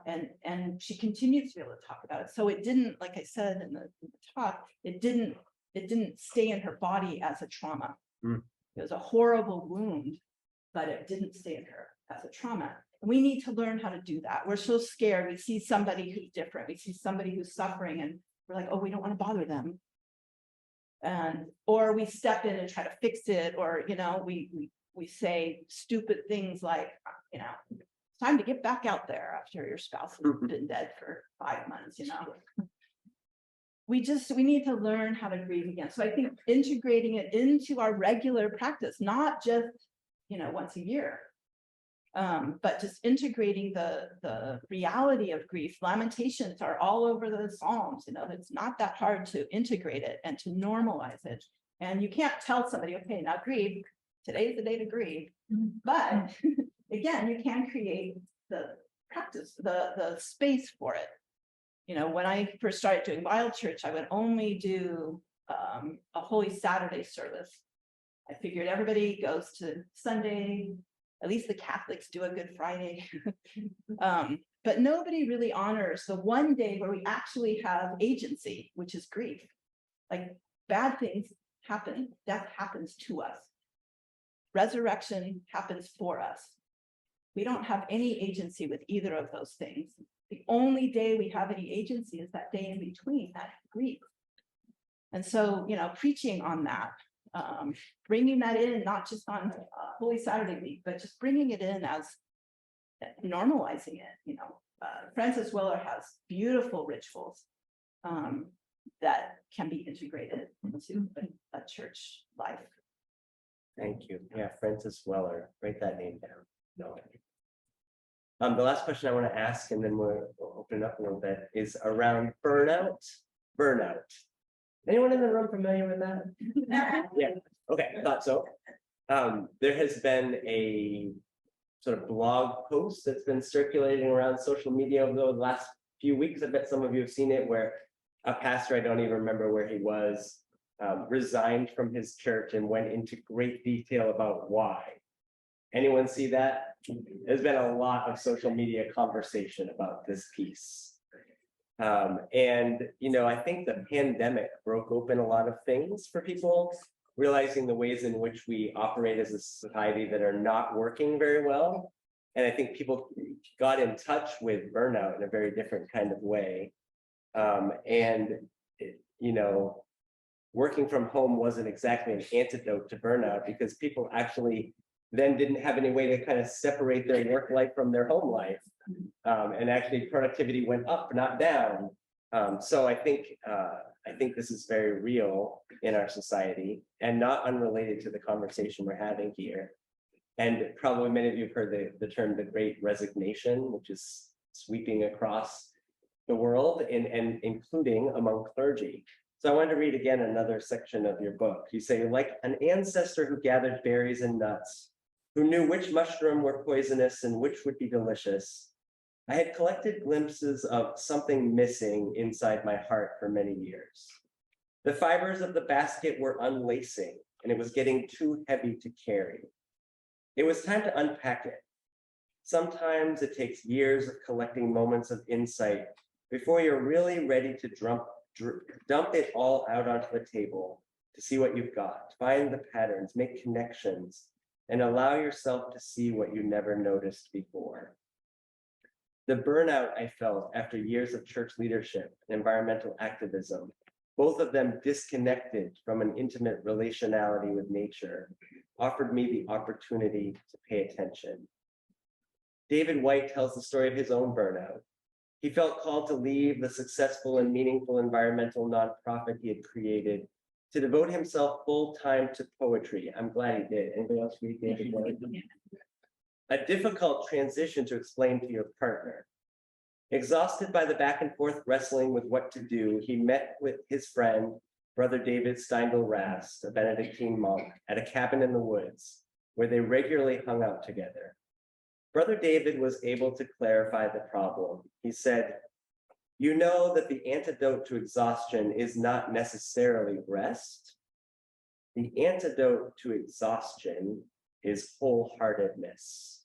and she continues to be able to talk about it. So it didn't, like I said in the talk, it didn't stay in her body as a trauma. It was a horrible wound, but it didn't stay in her as a trauma. And we need to learn how to do that. We're so scared. We see somebody who's different. We see somebody who's suffering, and we're like, oh, we don't want to bother them. Or we step in and try to fix it, or we say stupid things like, it's time to get back out there after your spouse has been dead for 5 months. We need to learn how to grieve again. So I think integrating it into our regular practice, not just once a year, but just integrating the reality of grief. Lamentations are all over the Psalms. It's not that hard to integrate it and to normalize it. And you can't tell somebody, okay, now grieve. Today's the day to grieve. But again, you can create the practice, the space for it. When I first started doing Wild Church, I would only do a Holy Saturday service. I figured everybody goes to Sunday. At least the Catholics do a Good Friday. But nobody really honors the one day where we actually have agency, which is grief. Like, bad things happen, death happens to us. Resurrection happens for us. We don't have any agency with either of those things. The only day we have any agency is that day in between, that grief. And so, preaching on that, bringing that in, not just on Holy Saturday week, but just bringing it in as normalizing it. Francis Weller has beautiful rituals that can be integrated into a church life. Thank you. Yeah, Francis Weller, write that name down. No. The last question I want to ask, and then we'll open it up a little bit, is around burnout. Anyone in the room familiar with that? Yeah. Okay, I thought so. There has been a sort of blog post that's been circulating around social media over the last few weeks. I bet some of you have seen it, where a pastor, I don't even remember where he was, resigned from his church and went into great detail about why. Anyone see that? There's been a lot of social media conversation about this piece. And I think the pandemic broke open a lot of things for people, realizing the ways in which we operate as a society that are not working very well. And I think people got in touch with burnout in a very different kind of way. Working from home wasn't exactly an antidote to burnout, because people actually then didn't have any way to kind of separate their work life from their home life. And actually productivity went up, not down. So I think I think this is very real in our society and not unrelated to the conversation we're having here. And probably many of you have heard the term the Great Resignation, which is sweeping across the world and including among clergy. So I wanted to read again another section of your book. You say, like an ancestor who gathered berries and nuts, who knew which mushroom were poisonous and which would be delicious, I had collected glimpses of something missing inside my heart for many years. The fibers of the basket were unlacing, and it was getting too heavy to carry. It was time to unpack it. Sometimes it takes years of collecting moments of insight before you're really ready to dump it all out onto the table to see what you've got, find the patterns, make connections, and allow yourself to see what you never noticed before. The burnout I felt after years of church leadership and environmental activism, both of them disconnected from an intimate relationality with nature, offered me the opportunity to pay attention. David White tells the story of his own burnout. He felt called to leave the successful and meaningful environmental nonprofit he had created to devote himself full-time to poetry. I'm glad he did. Anybody else read David White? A difficult transition to explain to your partner. Exhausted by the back and forth wrestling with what to do, he met with his friend, Brother David Steindl Rast, a Benedictine monk, at a cabin in the woods, where they regularly hung out together. Brother David was able to clarify the problem. He said, "You know that the antidote to exhaustion is not necessarily rest. The antidote to exhaustion is wholeheartedness."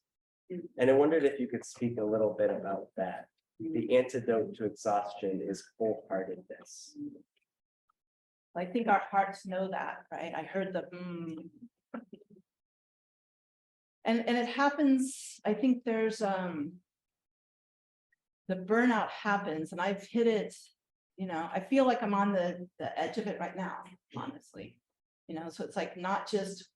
And I wondered if you could speak a little bit about that. The antidote to exhaustion is wholeheartedness. I think our hearts know that, right? I heard the And it happens, I think there's the burnout happens, and I've hit it, I feel like I'm on the edge of it right now, honestly. So it's like not just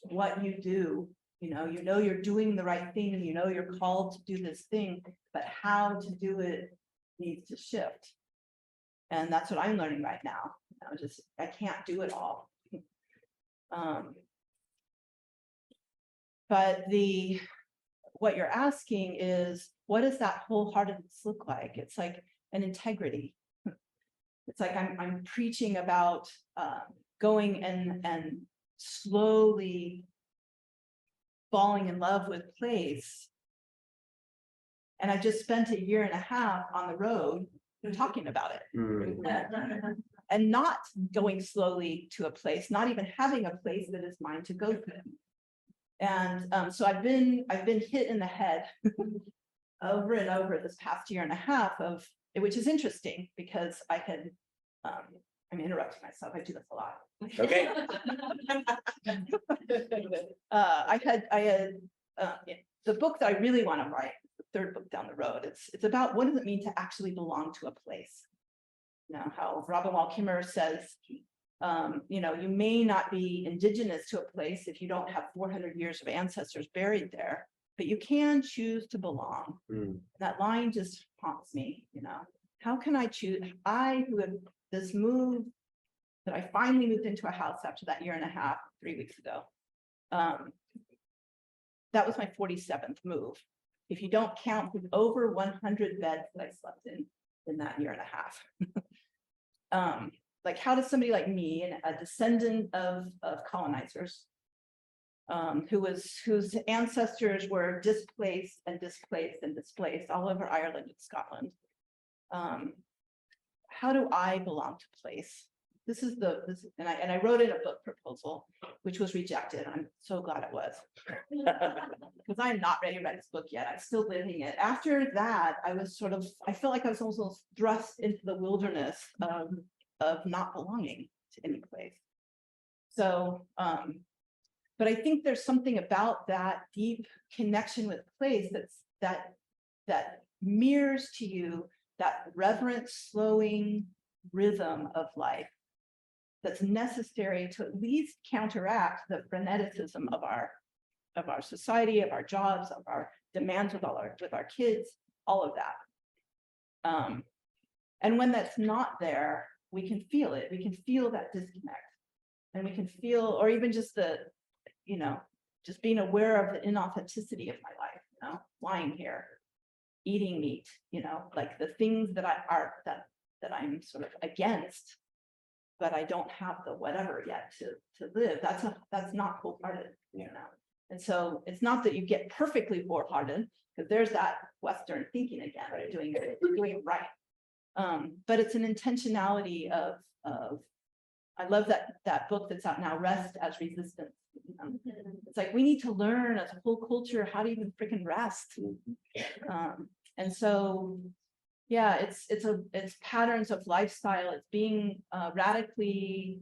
what you do, you're doing the right thing, and you're called to do this thing, but how to do it needs to shift. And that's what I'm learning right now. I can't do it all. But what you're asking is, what does that wholeheartedness look like? It's like an integrity. It's like I'm preaching about going and slowly falling in love with place. And I just spent 1.5 years on the road talking about it. And not going slowly to a place, not even having a place that is mine to go to. And so I've been hit in the head over and over this past 1.5 years which is interesting because I had, I'm interrupting myself. I do this a lot. Okay. I had the book that I really want to write, the third book down the road. It's about what does it mean to actually belong to a place. How Robin Wall Kimmerer says, you may not be indigenous to a place if you don't have 400 years of ancestors buried there, but you can choose to belong. That line just haunts me. How can I choose? I who have this move that I finally moved into a house after that 1.5 years, 3 weeks ago. That was my 47th move. If you don't count the over 100 beds that I slept in that 1.5 years. Like, how does somebody like me, and a descendant of colonizers, whose ancestors were displaced all over Ireland and Scotland, how do I belong to place? And I wrote in a book proposal, which was rejected. I'm so glad it was, because I'm not ready to write this book yet. I'm still living it. After that, I felt like I was almost thrust into the wilderness of not belonging to any place. So, but I think there's something about that deep connection with place that mirrors to you that reverent, slowing rhythm of life that's necessary to at least counteract the freneticism of our society, of our jobs, of our demands with our kids, all of that. And when that's not there, we can feel it. We can feel that disconnect. And we can feel, or even just the, just being aware of the inauthenticity of my life, lying here, eating meat, like the things that that I'm sort of against, but I don't have the whatever yet to live. That's not wholehearted, And so it's not that you get perfectly wholehearted, because there's that Western thinking again, right? Doing it right. But it's an intentionality of I love that book that's out now, Rest as Resistance. It's like we need to learn as a whole culture how to even freaking rest. And so, yeah, it's patterns of lifestyle. It's being radically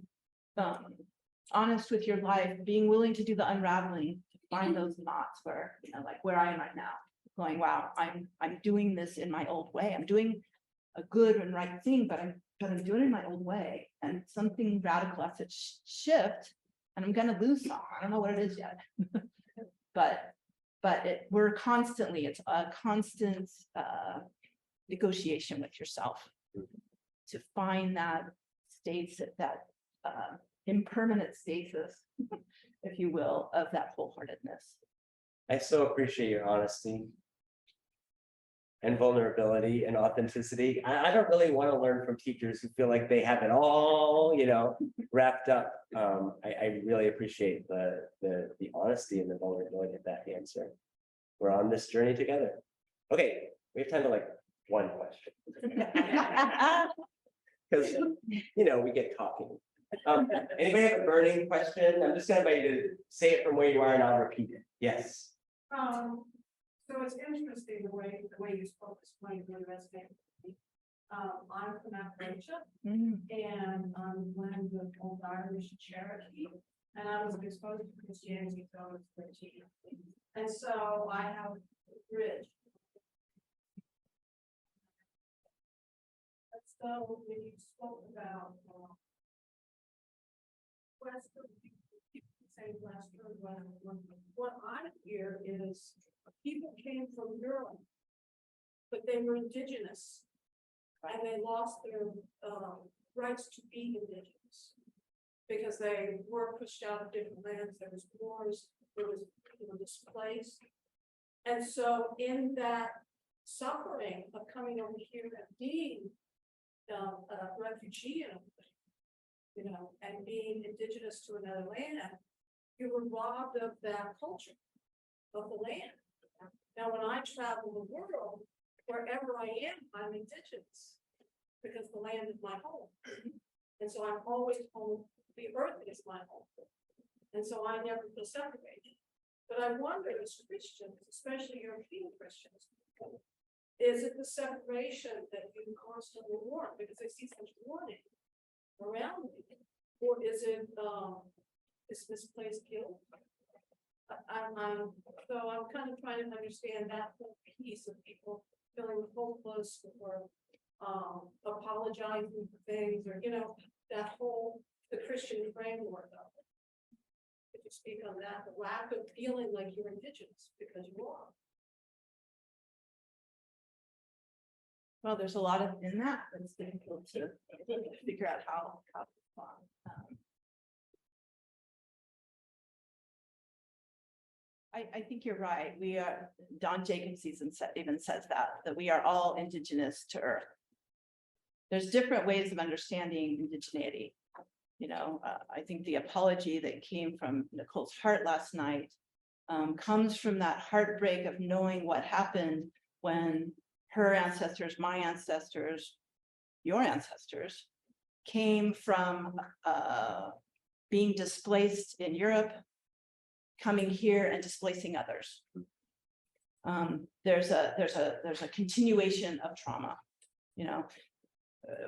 honest with your life, being willing to do the unraveling, to find those knots where, like where I am right now, going, wow, I'm doing this in my old way. I'm doing a good and right thing, but I'm doing it in my old way, and something radical has to shift, and I'm gonna lose some. I don't know what it is yet, but it's a constant negotiation with yourself to find that states, that impermanent stasis, if you will, of that wholeheartedness. I so appreciate your honesty and vulnerability and authenticity. I don't really want to learn from teachers who feel like they have it all, wrapped up. I really appreciate the honesty and the vulnerability of that answer. We're on this journey together. Okay, we have time to one question. Because we get talking. Anybody have a burning question? I'm just gonna invite you to say it from where you are and I'll repeat it. Yes. So it's interesting the way you spoke this morning really resonated with me. I'm from Appalachia, and I'm blend of Old Irish and Cherokee, and I was exposed to Christianity until I was 13. And so I have a bridge. So when you spoke about Western, people say Western, what I hear is people came from Europe, but they were indigenous, and they lost their rights to be indigenous because they were pushed out of different lands. There was wars, there was displaced, and so in that suffering of coming over here and being a refugee, and being indigenous to another land, you were robbed of that culture of the land. Now, when I travel the world, wherever I am, I'm indigenous because the land is my home. And so I'm always home. The earth is my home. And so I never feel separated. But I wonder, as Christians, especially European Christians, is it the separation that you constantly warn because I see such warning around me? Or is it this misplaced guilt? I'm kind of trying to understand that whole piece of people feeling hopeless or apologizing for things, or that whole the Christian framework of it. Could you speak on that? The lack of feeling like you're indigenous because you are. Well, there's a lot in that that's difficult to figure out how to respond. I think you're right. We are, Don Jacobs even says that we are all indigenous to Earth. There's different ways of understanding indigeneity. I think the apology that came from Nicole's heart last night comes from that heartbreak of knowing what happened when her ancestors, my ancestors, your ancestors came from being displaced in Europe, coming here and displacing others. There's a continuation of trauma.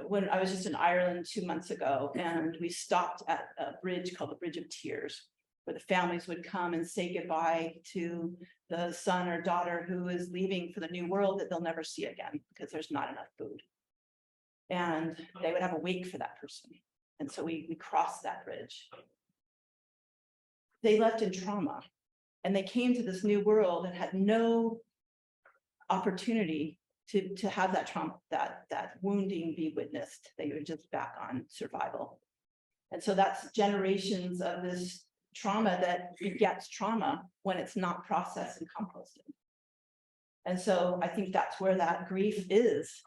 When I was just in Ireland 2 months ago, and we stopped at a bridge called the Bridge of Tears, where the families would come and say goodbye to the son or daughter who is leaving for the new world that they'll never see again because there's not enough food. And they would have a wake for that person. And so we crossed that bridge. They left in trauma, and they came to this new world and had no opportunity to have that trauma, that wounding be witnessed, that you're just back on survival. And so that's generations of this trauma that begets trauma when it's not processed and composted. And so I think that's where that grief is,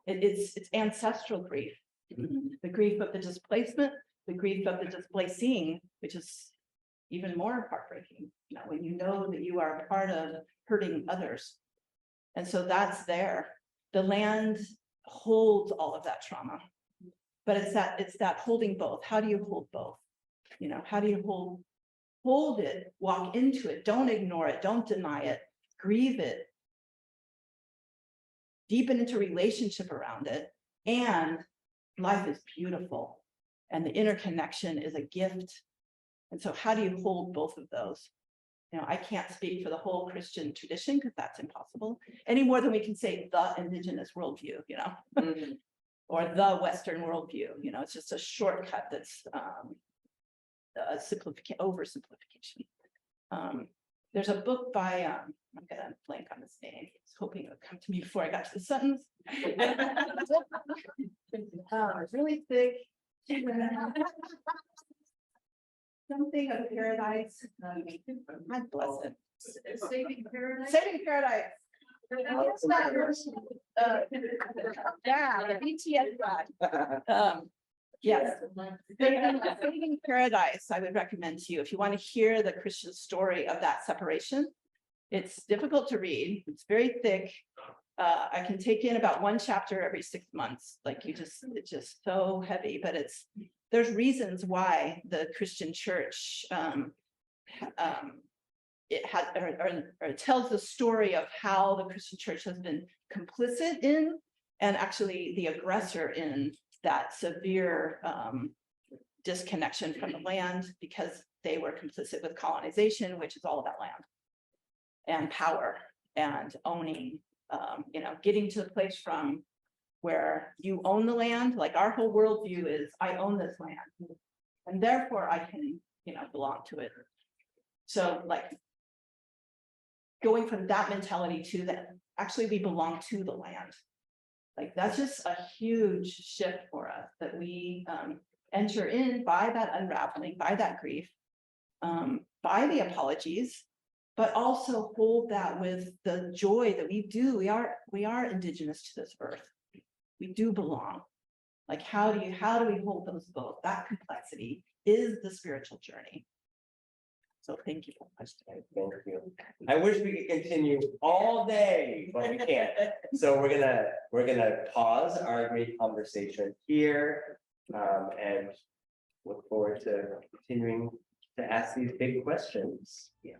it's ancestral grief, the grief of the displacement, the grief of the displacing, which is even more heartbreaking, when you know that you are a part of hurting others. And so that's there. The land holds all of that trauma, but it's that holding both. How do you hold both? How do you hold it, walk into it, don't ignore it, don't deny it, grieve it, deepen into relationship around it. And life is beautiful and the interconnection is a gift. And so how do you hold both of those? I can't speak for the whole Christian tradition because that's impossible any more than we can say the indigenous worldview, or the Western worldview. It's just a shortcut that's oversimplification. There's a book by, I'm gonna blank on this name. I was hoping it would come to me before I got to the sentence. Really thick. Something of paradise. God bless it. Saving Paradise. Saving Paradise. Yeah, the BTS guy. Yes. Saving Paradise, I would recommend to you if you want to hear the Christian story of that separation. It's difficult to read. It's very thick. I can take in about one chapter every 6 months. It's just so heavy, but there's reasons why the Christian church it tells the story of how the Christian church has been complicit in and actually the aggressor in that severe disconnection from the land, because they were complicit with colonization, which is all about land and power and owning, getting to the place from where you own the land. Like our whole worldview is I own this land and therefore I can, belong to it. So going from that mentality to that actually we belong to the land. That's just a huge shift for us that we enter in by that unraveling, by that grief, by the apologies, but also hold that with the joy that we do. We are indigenous to this earth. We do belong. How do we hold those both? That complexity is the spiritual journey. So thank you so much today. Thank you. I wish we could continue all day, but we can't. So we're gonna pause our great conversation here, and look forward to continuing to ask these big questions. Yeah.